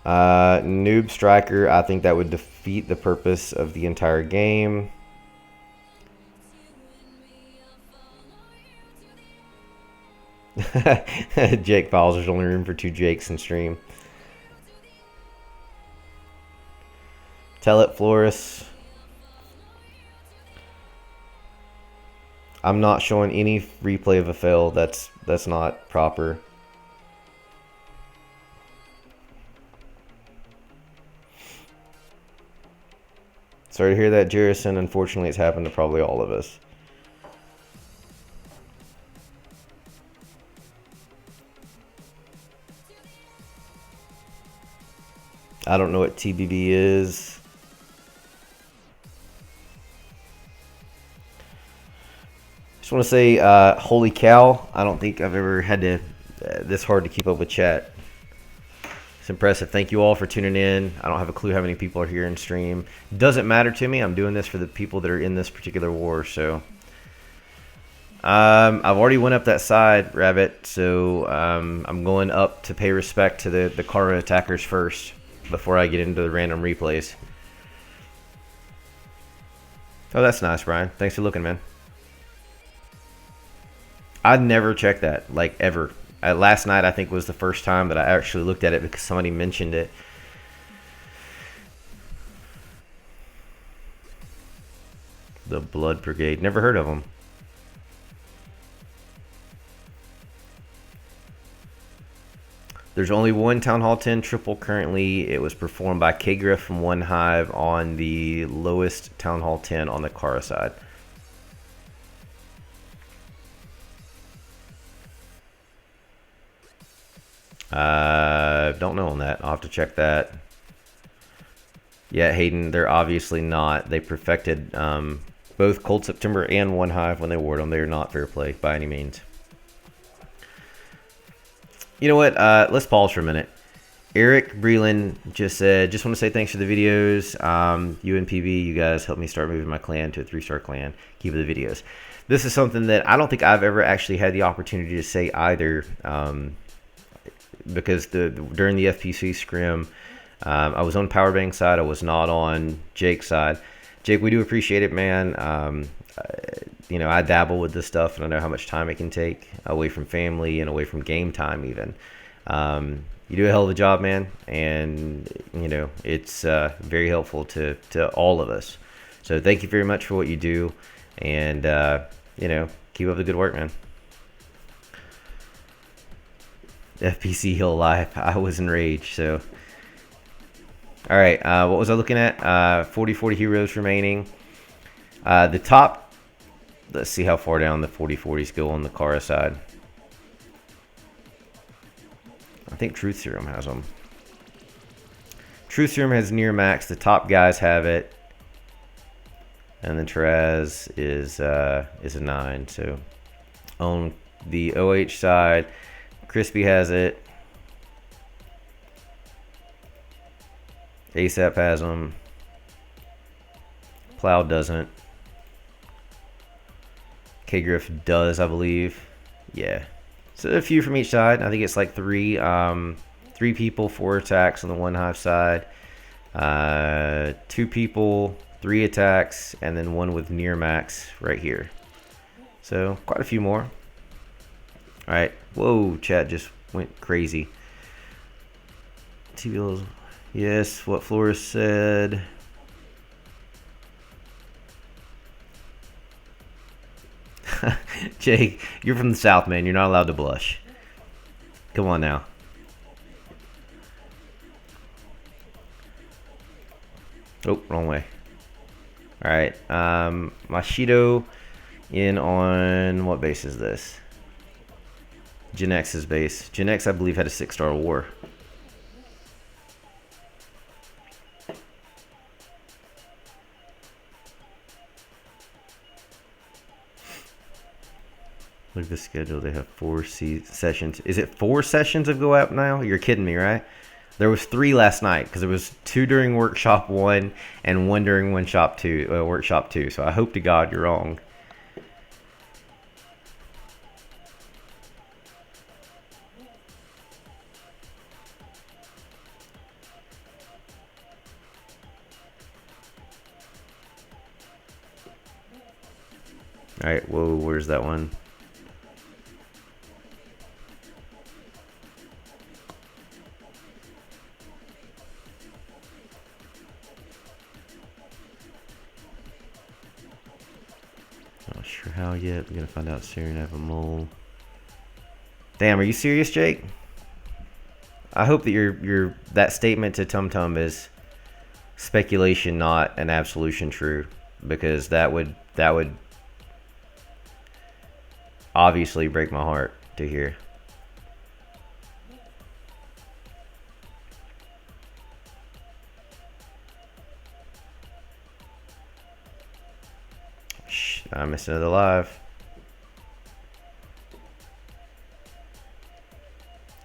[SPEAKER 1] Noob Striker, I think that would defeat the purpose of the entire game. Jake Files, there's only room for 2 Jakes in stream. Tell it, Floris. I'm not showing any replay of a fail. That's not proper. Sorry to hear that, Jerison. Unfortunately, it's happened to probably all of us. I don't know what TBB is. Just want to say, holy cow. I don't think I've ever had to this hard to keep up with chat. It's impressive. Thank you all for tuning in. I don't have a clue how many people are here in stream. Doesn't matter to me. I'm doing this for the people that are in this particular war. So I've already went up that side, Rabbit. So I'm going up to pay respect to the Kara attackers first before I get into the random replays. Oh, that's nice, Brian. Thanks for looking, man. I'd never checked that, like, ever. Last night, I think, was the first time that I actually looked at it because somebody mentioned it. The Blood Brigade. Never heard of them. There's only one Town Hall 10 triple currently. It was performed by K-Griff from OneHive on the lowest Town Hall 10 on the Kara side. Don't know on that. I'll have to check that. Yeah, Hayden, they're obviously not. They perfected both Cold September and OneHive when they wore them. They are not fair play by any means. You know what? Let's pause for a minute. Eric Breland just said, just want to say thanks for the videos. UNPB, you guys helped me start moving my clan to a 3-star clan. Keep the videos. This is something that I don't think I've ever actually had the opportunity to say either. Because during the FPC scrim, I was on Powerbang side. I was not on Jake's side. Jake, we do appreciate it, man. You know, I dabble with this stuff, and I know how much time it can take away from family and away from game time, even. You do a hell of a job, man, and you know it's very helpful to all of us. So thank you very much for what you do, and you know, keep up the good work, man. FPC Hill Live. I was enraged. So, all right, what was I looking at? 40 heroes remaining. The top. Let's see how far down the 40/40s go on the Kara side. I think Truth Serum has them. Truth Serum has near max. The top guys have it, and then Traz is a 9. So on the OH side, Crispy has it. ASAP has them. Plow doesn't. K-Griff does, I believe. Yeah. So a few from each side. I think it's like 3 people, 4 attacks on the OneHive side. 2 people, 3 attacks, and then 1 with near max right here. So quite a few more. All right. Whoa, chat just went crazy. TVLs. Yes, what Flores said. Jake, you're from the South, man. You're not allowed to blush. Come on now. Oh, wrong way. All right. Mashido in on what base is this? Gen X's base. Gen X, I believe, had a 6-star war. Look at the schedule. They have 4 sessions. Is it 4 sessions of Go App now? You're kidding me, right? There was 3 last night because there was 2 during Workshop 1 and 1 during Workshop 2. So I hope to God you're wrong. All right. Whoa, where's that one? Not sure how yet. We're gonna find out soon. I have a mole. Damn, are you serious, Jake? I hope that your that statement to Tum Tum is speculation, not an absolution true, because that would obviously break my heart to hear. Shh, I missed another live.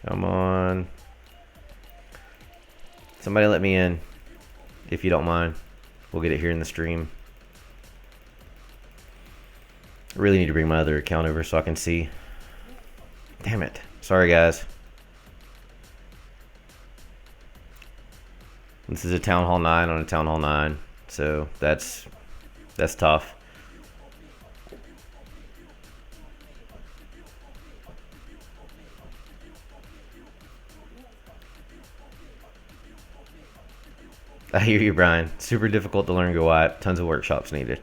[SPEAKER 1] Come on. Somebody let me in, if you don't mind. We'll get it here in the stream. I really need to bring my other account over so I can see. Damn it. Sorry, guys. This is a Town Hall 9 on a Town Hall 9. So that's tough. I hear you, Brian. Super difficult to learn Go App. Tons of workshops needed.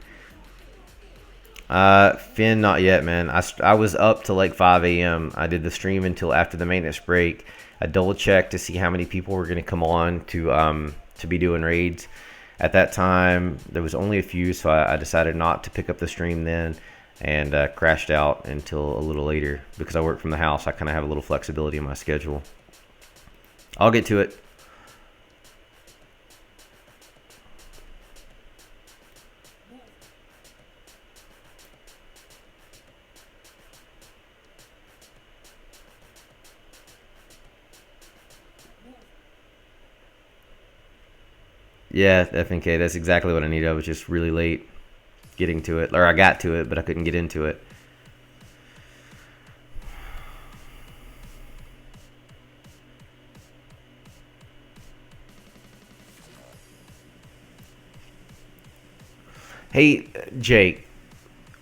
[SPEAKER 1] Finn, not yet, man. I was up to like 5 a.m. I did the stream until after the maintenance break. I double checked to see how many people were going to come on to be doing raids. At that time, there was only a few, so I decided not to pick up the stream then, and crashed out until a little later because I work from the house. I kind of have a little flexibility in my schedule. I'll get to it. Yeah, FNK, that's exactly what I needed. I was just really late getting to it. Or I got to it, but I couldn't get into it. Hey, Jake,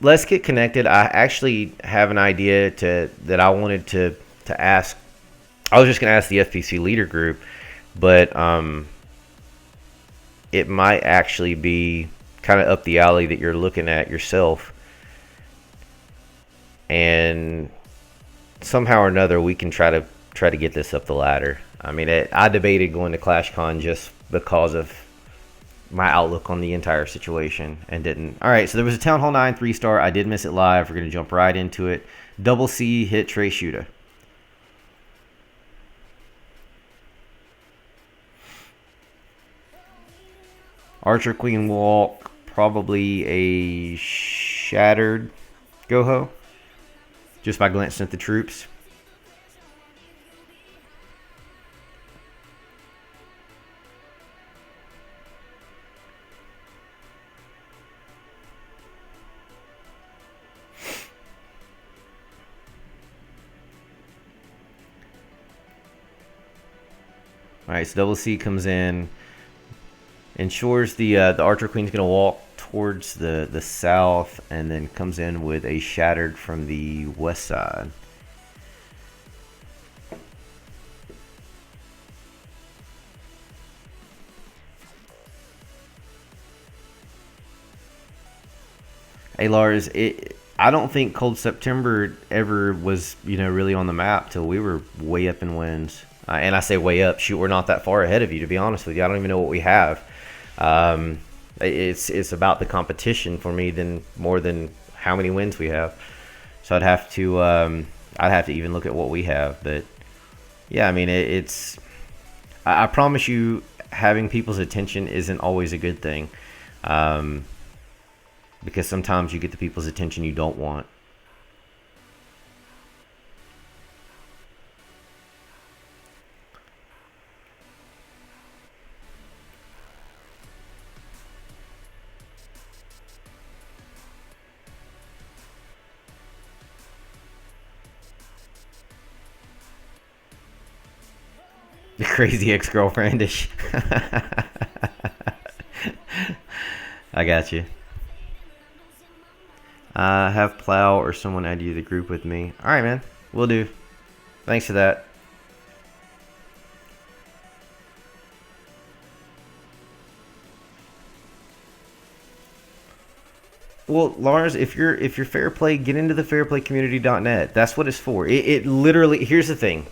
[SPEAKER 1] let's get connected. I actually have an idea that I wanted to ask. I was just gonna ask the FPC leader group, but it might actually be kind of up the alley that you're looking at yourself, and somehow or another we can try to get this up the ladder. I mean, I debated going to ClashCon just because of my outlook on the entire situation and didn't. All right, so there was a Town Hall 9 3-star. I did miss it live. We're going to jump right into it. Double C hit Trey Shooter. Archer Queen Walk, probably a shattered Goho, just by glancing at the troops. All right, so Double C comes in, ensures the Archer Queen's going to walk towards the south, and then comes in with a shattered from the west side. Hey Lars, I don't think Cold September ever was really on the map till we were way up in wins. And I say way up. Shoot, we're not that far ahead of you, to be honest with you. I don't even know what we have. It's about the competition for me more than how many wins we have. So I'd have to even look at what we have. But yeah, I mean I promise you, having people's attention isn't always a good thing, because sometimes you get the people's attention you don't want. The crazy ex-girlfriendish. I got you. Have Plow or someone add you to the group with me. All right, man. Will do. Thanks for that. Well, Lars, if you're fair play, get into the fairplaycommunity.net. That's what it's for. It literally, here's the thing.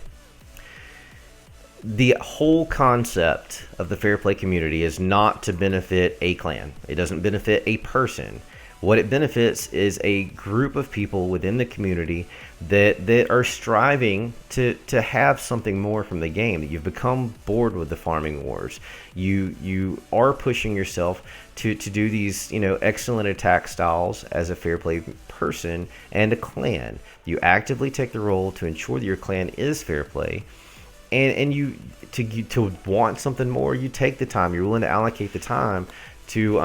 [SPEAKER 1] The whole concept of the fair play community is not to benefit a clan. It doesn't benefit a person. What it benefits is a group of people within the community that are striving to have something more from the game. That you've become bored with the farming wars. You are pushing yourself to do these excellent attack styles as a fair play person and a clan. You actively take the role to ensure that your clan is fair play. And you to want something more, you take the time. You're willing to allocate the time to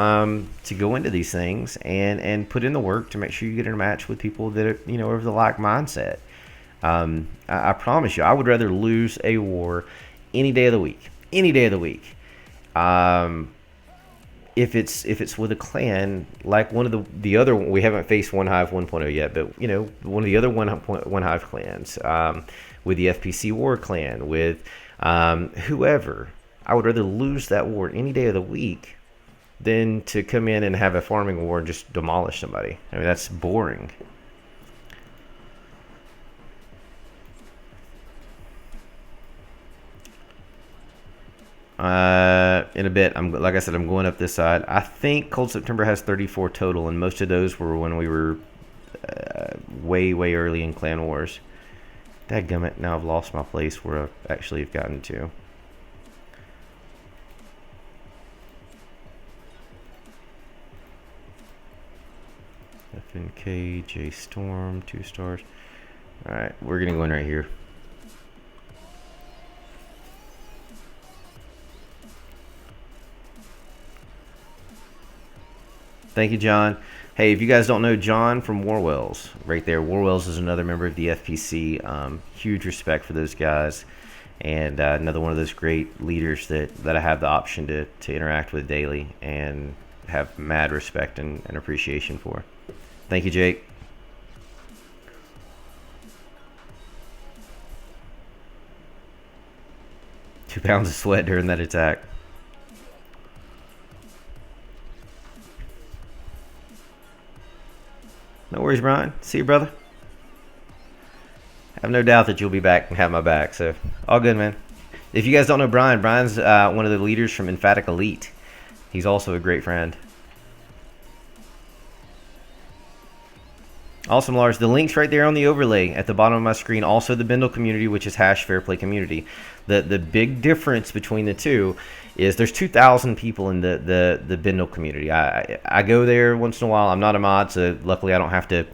[SPEAKER 1] go into these things and put in the work to make sure you get in a match with people that are of the like mindset. I promise you, I would rather lose a war any day of the week. Any day of the week. If it's with a clan like one of the other, we haven't faced OneHive 1.0 yet, but one of the other OneHive clans, with the FPC war clan, with whoever, I would rather lose that war any day of the week than to come in and have a farming war and just demolish somebody. I mean, that's boring. In a bit, like I said, I'm going up this side. I think Cold September has 34 total, and most of those were when we were way early in Clan Wars. Dadgummit, now I've lost my place where I actually have gotten to. FNK, J Storm, 2 stars. Alright, we're gonna go in right here. Thank you, John. Hey, if you guys don't know John from Warwells, right there, Warwells is another member of the FPC. Huge respect for those guys, and another one of those great leaders that I have the option to interact with daily. And have mad respect and appreciation for. Thank you, Jake. £2 of sweat during that attack. No worries, Brian. See you, brother. I have no doubt that you'll be back and have my back, so all good, man. If you guys don't know Brian, Brian's one of the leaders from Emphatic Elite. He's also a great friend. Awesome, Lars. The link's right there on the overlay at the bottom of my screen. Also, the Bindle community, which is #Fairplay Community. The big difference between the two is there's 2,000 people in the Bindle community. I go there once in a while. I'm not a mod, so luckily I don't have to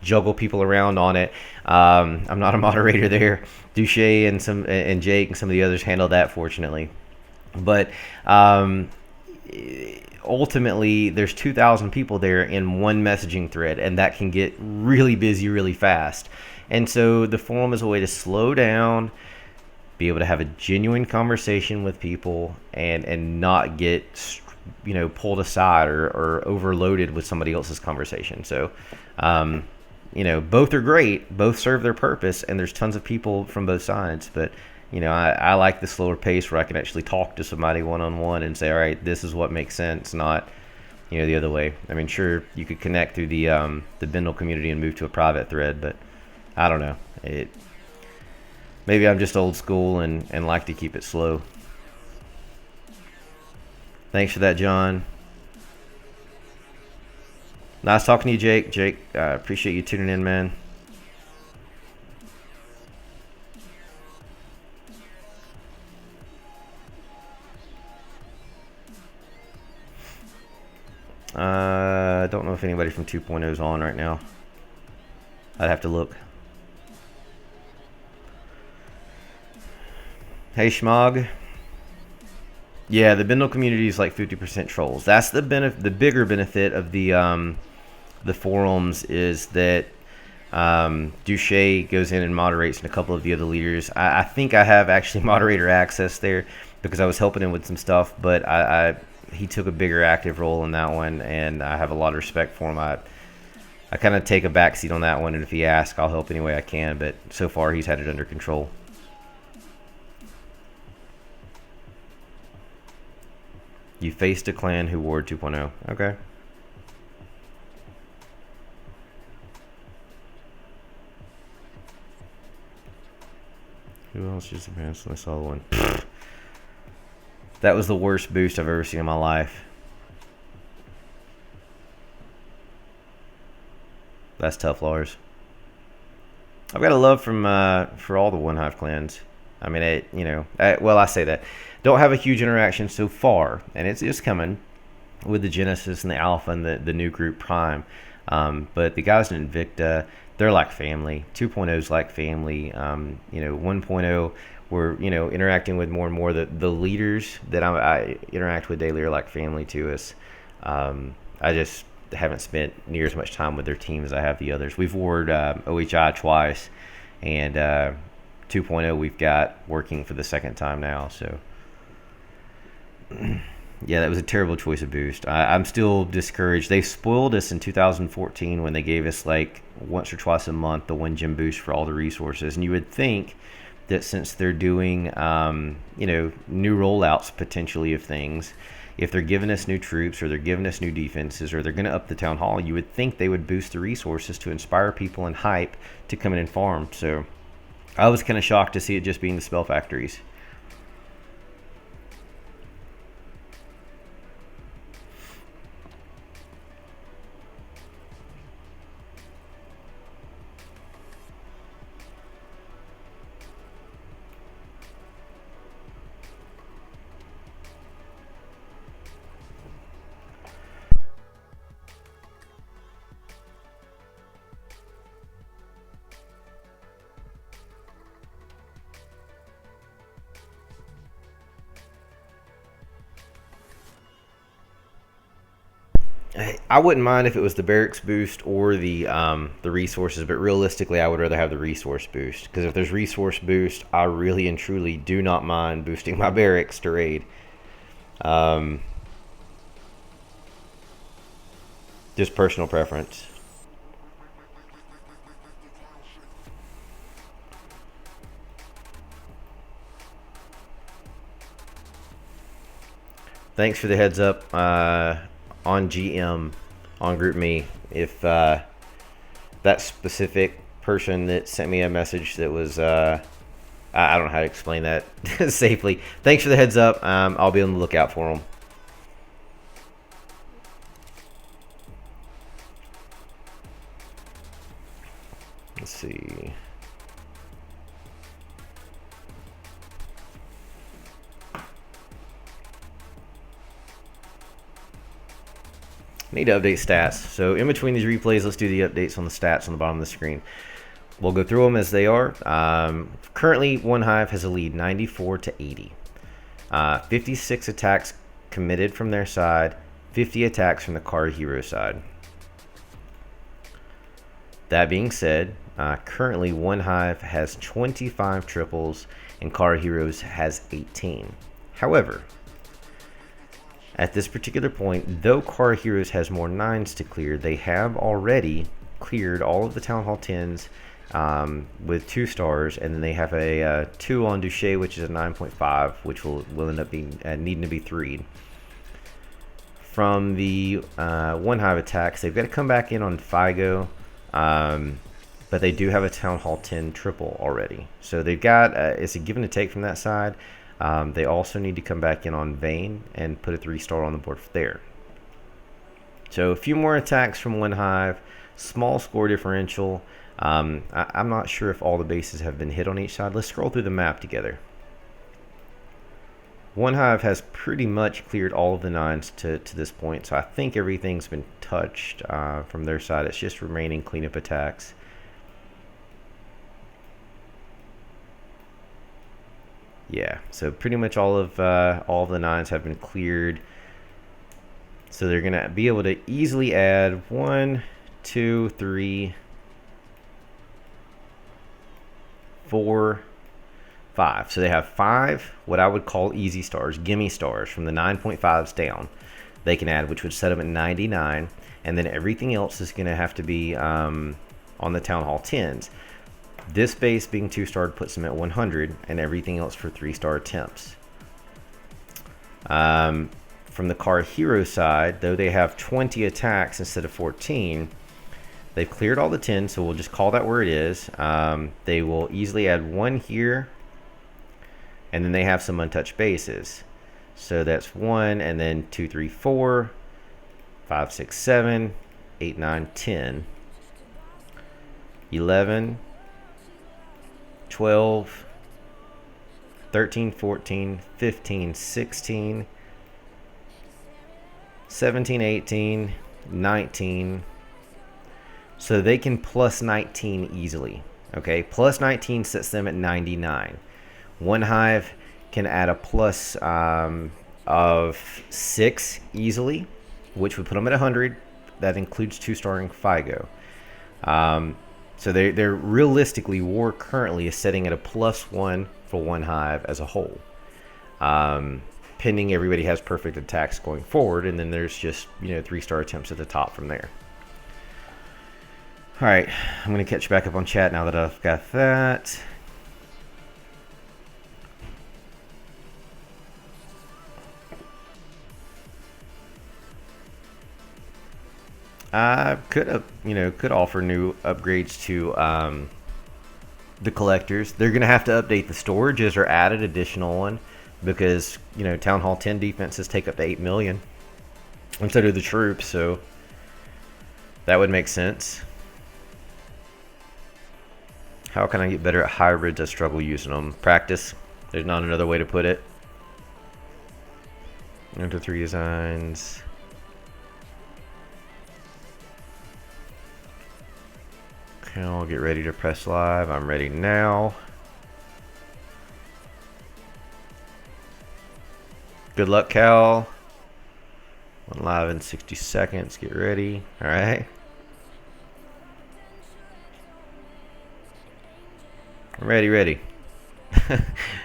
[SPEAKER 1] juggle people around on it. I'm not a moderator there. Duche and Jake and some of the others handle that, fortunately. But ultimately, there's 2,000 people there in one messaging thread, and that can get really busy really fast. And so the forum is a way to slow down, be able to have a genuine conversation with people, and not get pulled aside or overloaded with somebody else's conversation. So both are great, both serve their purpose, and there's tons of people from both sides. But I like the slower pace where I can actually talk to somebody one-on-one and say, all right, this is what makes sense, not the other way. I mean, sure, you could connect through the Bindle community and move to a private thread, but I don't know. Maybe I'm just old school and like to keep it slow. Thanks for that, John. Nice talking to you, Jake. Jake, I appreciate you tuning in, man. I don't know if anybody from 2.0 is on right now. I'd have to look. Hey, Schmog. Yeah, the Bindle community is like 50% trolls. That's the bigger benefit of the forums is that Duche goes in and moderates, and a couple of the other leaders. I think I have actually moderator access there because I was helping him with some stuff, but he took a bigger active role in that one, and I have a lot of respect for him. I kind of take a backseat on that one, and if he asks, I'll help any way I can, but so far he's had it under control. You faced a clan who wore 2.0. Okay. Who else just advanced? I saw one. That was the worst boost I've ever seen in my life. That's tough, Lars. I've got a love for all the OneHive clans. I mean, I say that. Don't have a huge interaction so far, and it's coming with the Genesis and the Alpha and the new group Prime. But the guys in Invicta, they're like family. 2.0 is like family. 1.0, we're interacting with more and more. The leaders that I interact with daily are like family to us. I just haven't spent near as much time with their team as I have the others. We've warred OHI twice, and 2.0 we've got working for the second time now. So yeah, that was a terrible choice of boost. I'm still discouraged. They spoiled us in 2014 when they gave us like once or twice a month the 1 gem boost for all the resources. And you would think that since they're doing new rollouts potentially of things, if they're giving us new troops or they're giving us new defenses or they're going to up the town hall, you would think they would boost the resources to inspire people and hype to come in and farm. So I was kind of shocked to see it just being the spell factories. I wouldn't mind if it was the barracks boost or the resources, but realistically, I would rather have the resource boost, because if there's resource boost, I really and truly do not mind boosting my barracks to raid. Just personal preference. Thanks for the heads up on GM, on GroupMe. If that specific person that sent me a message that was, I don't know how to explain that safely. Thanks for the heads up. I'll be on the lookout for them. Let's see. Need to update stats. So in between these replays, let's do the updates on the stats on the bottom of the screen. We'll go through them as they are. Currently, OneHive has a lead 94 to 80. 56 attacks committed from their side, 50 attacks from the Car Hero side. That being said, currently OneHive has 25 triples and Car Heroes has 18. However, at this particular point, though Car Heroes has more 9s to clear, they have already cleared all of the Town Hall 10s with 2 stars, and then they have a 2 on Duché, which is a 9.5, which will end up being needing to be 3'd. From the OneHive attacks, they've got to come back in on FIGO, but they do have a Town Hall 10 triple already. So they've got, it's a give and a take from that side. They also need to come back in on Vane and put a 3-star on the board there. So a few more attacks from OneHive, small score differential. I'm not sure if all the bases have been hit on each side. Let's scroll through the map together. OneHive has pretty much cleared all of the 9s to this point, so I think everything's been touched from their side. It's just remaining cleanup attacks. Yeah, so pretty much all of the 9s have been cleared. So they're gonna be able to easily add 1, 2, 3, 4, 5. So they have 5 what I would call easy stars, gimme stars from the 9.5s down. They can add, which would set them at 99, and then everything else is gonna have to be on the Town Hall 10s. This base being 2-starred puts them at 100, and everything else for 3-star attempts. From the Car Hero side, though they have 20 attacks instead of 14, they've cleared all the 10, so we'll just call that where it is. They will easily add 1 here, and then they have some untouched bases. So that's 1, and then 2, 3, 4, 5, 6, 7, 8, 9, 10, 11, 12, 13, 14, 15, 16, 17, 18, 19. So they can plus 19 easily. Okay, plus 19 sets them at 99. OneHive can add a plus of 6 easily, which would put them at 100. That includes 2-starring FIGO. So they're realistically, war currently is setting at a +1 for OneHive as a whole. Pending everybody has perfect attacks going forward, and then there's just 3-star attempts at the top from there. All right, I'm gonna catch back up on chat now that I've got that. I could offer new upgrades to the collectors. They're gonna have to update the storages or add an additional one because Town Hall 10 defenses take up to 8 million instead of the troops, so that would make sense. How can I get better at hybrids? I struggle using them. Practice. There's not another way to put it. Into 3 designs. Okay, I'll get ready to press live. I'm ready now. Good luck, Cal. Went live in 60 seconds. Get ready. All right. Ready.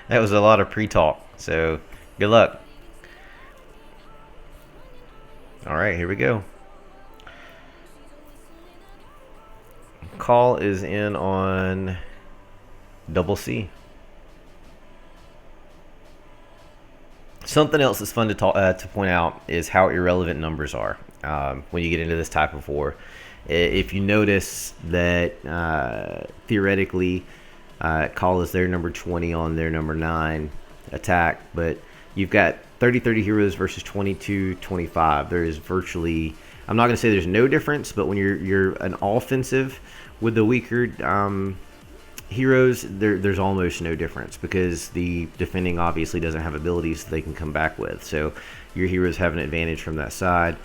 [SPEAKER 1] That was a lot of pre-talk, so good luck. All right, here we go. call is in on double C. Something else that's fun to point out is how irrelevant numbers are when you get into this type of war. If you notice that theoretically call is their number 20 on their number 9 attack, but you've got 30 heroes versus 22-25. There is virtually, I'm not going to say there's no difference, but when you're an offensive with the weaker heroes, there's almost no difference because the defending obviously doesn't have abilities they can come back with. So your heroes have an advantage from that side.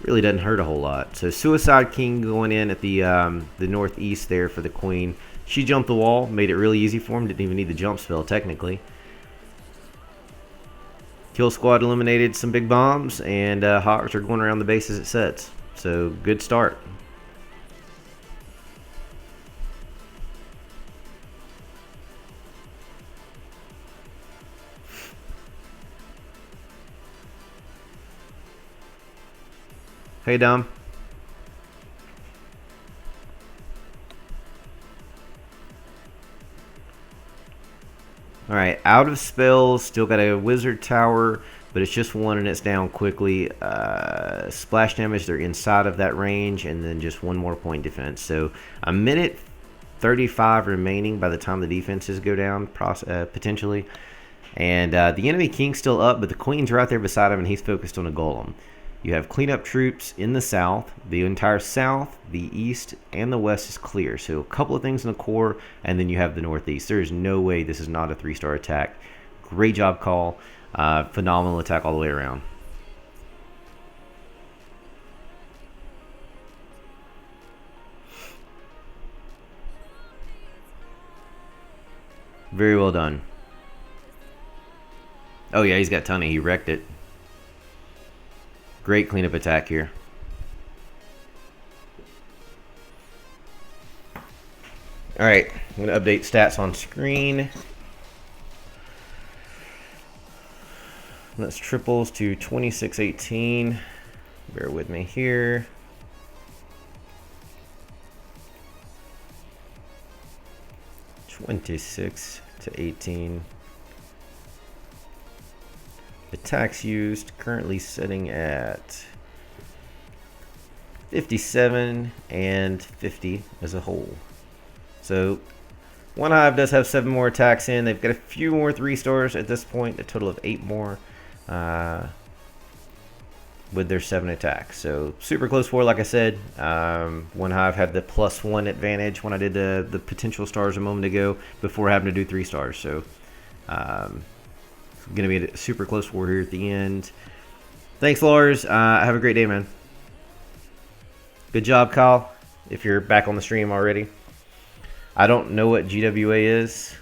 [SPEAKER 1] Really doesn't hurt a whole lot. So Suicide King going in at the northeast there for the Queen. She jumped the wall, made it really easy for him. Didn't even need the jump spell technically. Kill Squad eliminated some big bombs, and Hawks are going around the base as it sets. So good start. Hey, Dom. Alright, out of spells. Still got a wizard tower, but it's just one and it's down quickly. Splash damage, they're inside of that range, and then just one more point defense. So a minute 35 remaining by the time the defenses go down, potentially. And the enemy king's still up, but the queen's right there beside him, and he's focused on a golem. You have cleanup troops in the south. The entire south, the east, and the west is clear. So a couple of things in the core, and then you have the northeast. There is no way this is not a 3-star attack. Great job, call. Phenomenal attack all the way around. Very well done. Oh yeah, he's got Tunny. He wrecked it. Great cleanup attack here. Alright, I'm going to update stats on screen. That's triples to 2618. Bear with me here. (26 to 18). Attacks used currently sitting at 57 and 50 as a whole. So OneHive does have 7 more attacks in. They've got a few more 3-stars at this point, a total of 8 more with their 7 attacks. So super close war, like I said. OneHive had the +1 advantage when I did the potential stars a moment ago before having to do 3 stars. So going to be a super close war here at the end. Thanks, Lars. Have a great day, man. Good job, Kyle, if you're back on the stream already. I don't know what GWA is.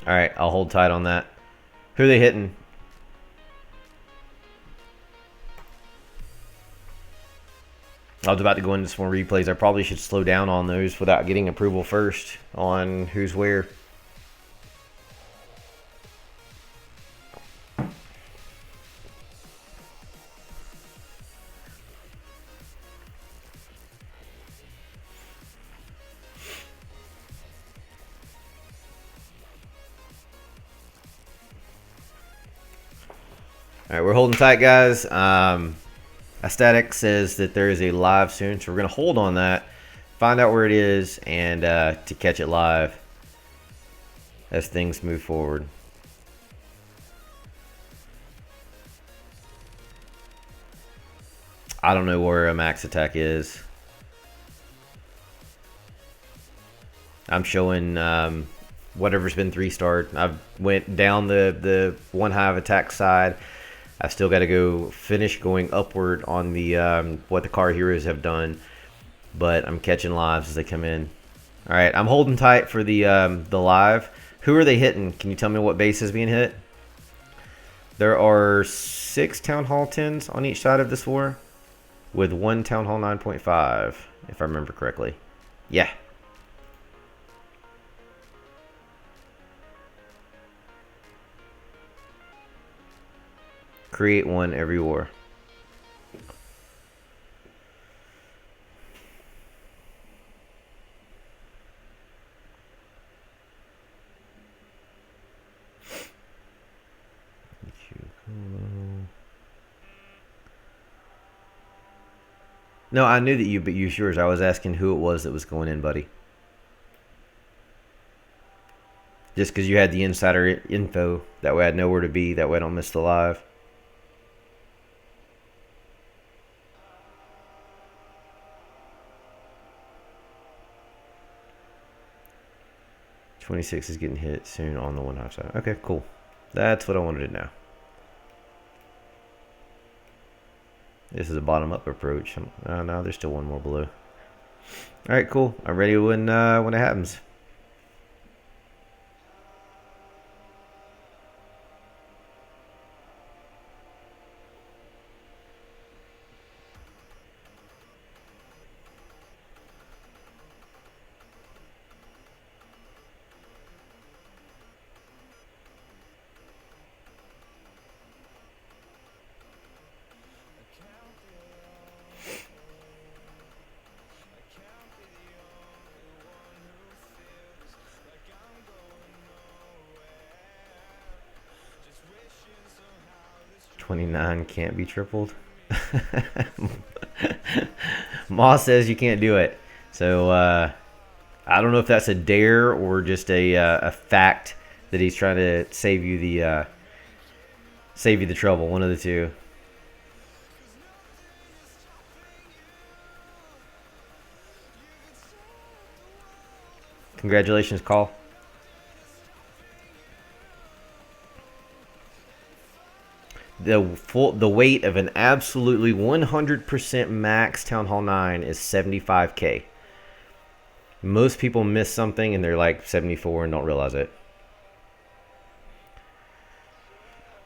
[SPEAKER 1] Alright, I'll hold tight on that. Who are they hitting? I was about to go into some more replays. I probably should slow down on those without getting approval first on who's where. Alright, we're holding tight, guys. Aesthetic says that there is a live soon, so we're going to hold on that, find out where it is, and to catch it live as things move forward. I don't know where a max attack is. I'm showing whatever's been 3-starred. I've went down the OneHive attack side. I still got to go finish going upward on the what the car heroes have done, but I'm catching lives as they come in. All right, I'm holding tight for the live. Who are they hitting? Can you tell me what base is being hit? There are 6 Town Hall 10s on each side of this war, with 1 Town Hall 9.5, if I remember correctly. Yeah. Create one every war. No, I knew that you but used yours. I was asking who it was that was going in, buddy. Just because you had the insider info. That way I'd know where to be. That way I don't miss the live. $26 is getting hit soon on the OneHive side. Okay, cool. That's what I wanted to know. This is a bottom-up approach. No, there's still one more below. All right, cool. I'm ready when it happens. $29 can't be tripled. Moss says you can't do it. So I don't know if that's a dare or just a fact that he's trying to save you the trouble. One of the two. Congratulations, Call. The weight of an absolutely 100% max Town Hall 9 is 75K. Most people miss something and they're like 74 and don't realize it.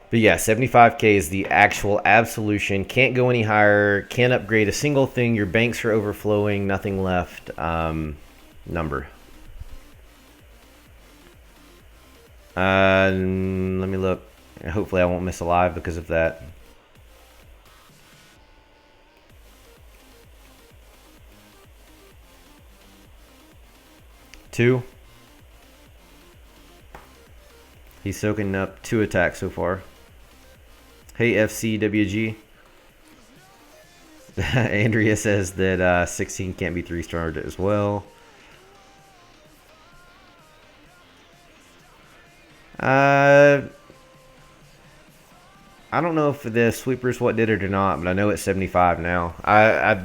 [SPEAKER 1] But yeah, 75K is the actual absolution. Can't go any higher. Can't upgrade a single thing. Your banks are overflowing. Nothing left. Number. Let me look. Hopefully I won't miss a live because of that. Two. He's soaking up 2 attacks so far. Hey, FCWG. Andrea says that 16 can't be 3-starred as well. I don't know if the sweepers what did it or not, but I know it's 75 now. I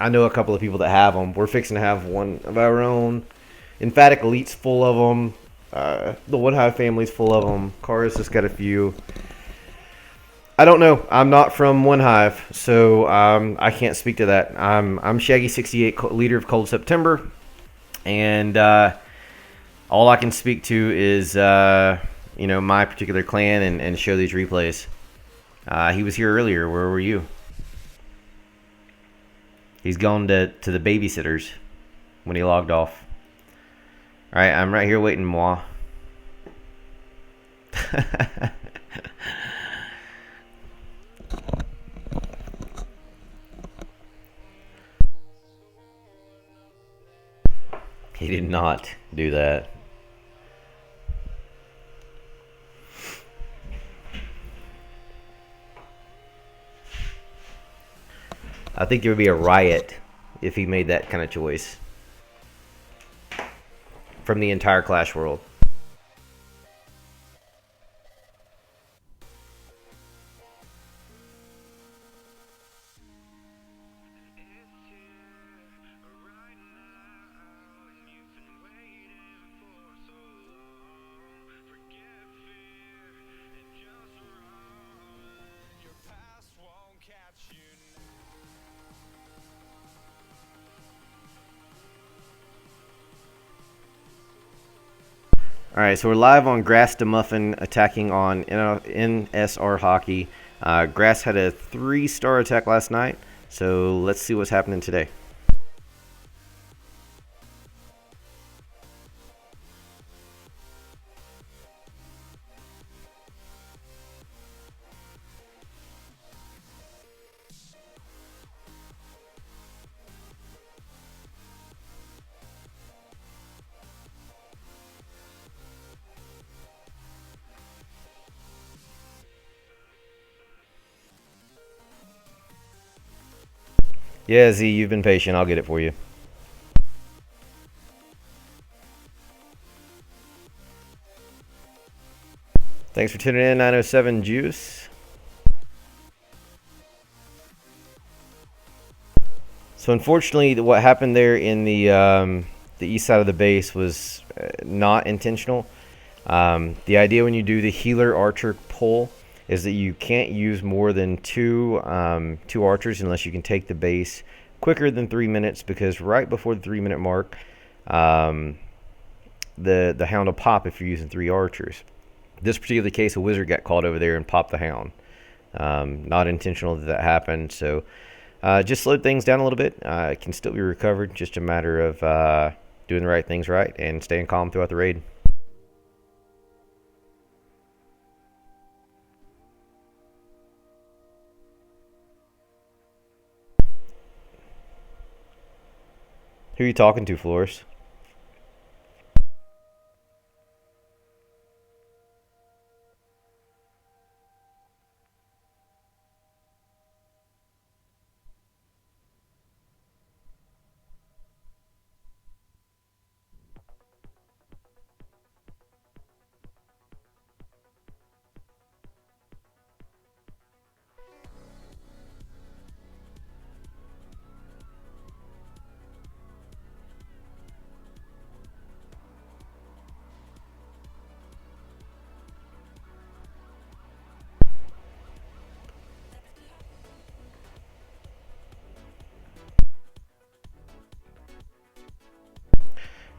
[SPEAKER 1] know a couple of people that have them. We're fixing to have one of our own. Emphatic Elite's full of them. The OneHive family's full of them. Cara's just got a few. I don't know. I'm not from OneHive, so I can't speak to that. I'm Shaggy68, leader of Cold September, and all I can speak to is my particular clan and show these replays. He was here earlier. Where were you? He's gone to the babysitters when he logged off. All right, I'm right here waiting, moi. He did not do that. I think there would be a riot if he made that kind of choice from the entire Clash world. Alright, so we're live on Grass to Muffin attacking on NSR Hockey. Grass had a 3-star attack last night, so let's see what's happening today. Yeah, Z, you've been patient. I'll get it for you. Thanks for tuning in, 907 Juice. So unfortunately, what happened there in the east side of the base was not intentional. The idea when you do the healer archer pull is that you can't use more than two archers unless you can take the base quicker than 3 minutes, because right before the 3 minute mark, the hound will pop if you're using 3 archers. This particular case, a wizard got caught over there and popped the hound. Not intentional that happened, so just slowed things down a little bit. It can still be recovered, just a matter of doing the right things right and staying calm throughout the raid. Who are you talking to, Flores?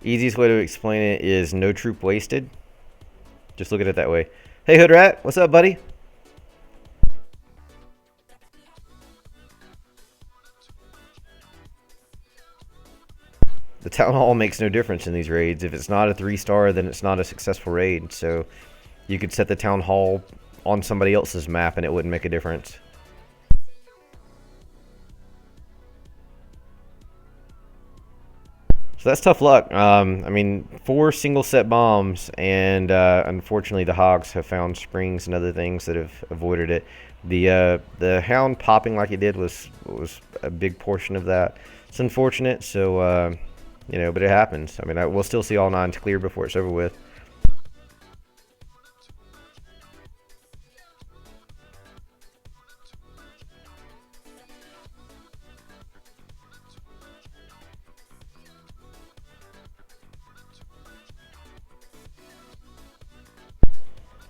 [SPEAKER 1] Easiest way to explain it is no troop wasted. Just look at it that way. Hey, Hood Rat, what's up, buddy? The town hall makes no difference in these raids. If it's not a 3-star, then it's not a successful raid. So you could set the town hall on somebody else's map and it wouldn't make a difference. So that's tough luck. I mean, 4 single set bombs, and unfortunately the hogs have found springs and other things that have avoided it. The hound popping like it did was a big portion of that. It's unfortunate, so you know, but it happens. I mean, we'll still see all 9s clear before it's over with.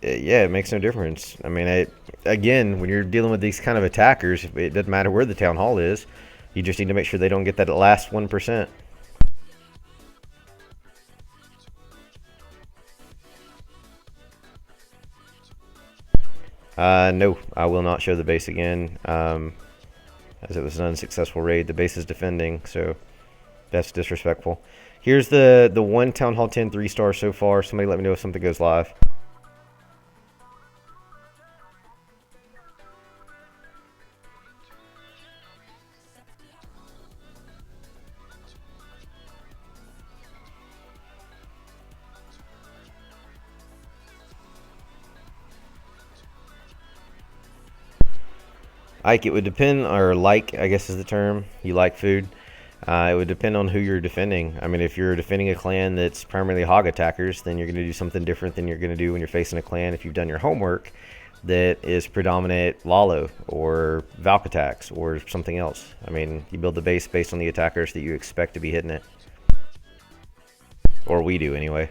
[SPEAKER 1] Yeah, it makes no difference. I mean, again, when you're dealing with these kind of attackers, it doesn't matter where the town hall is. You just need to make sure they don't get that last 1%. No, I will not show the base again, as it was an unsuccessful raid. The base is defending, so that's disrespectful. Here's the one Town Hall 10 3-star so far. Somebody let me know if something goes live. Ike, it would depend, or like, I guess is the term. You like food. It would depend on who you're defending. I mean, if you're defending a clan that's primarily hog attackers, then you're going to do something different than you're going to do when you're facing a clan if you've done your homework that is predominant Lalo or Valk attacks or something else. I mean, you build the base based on the attackers that you expect to be hitting it. Or we do, anyway.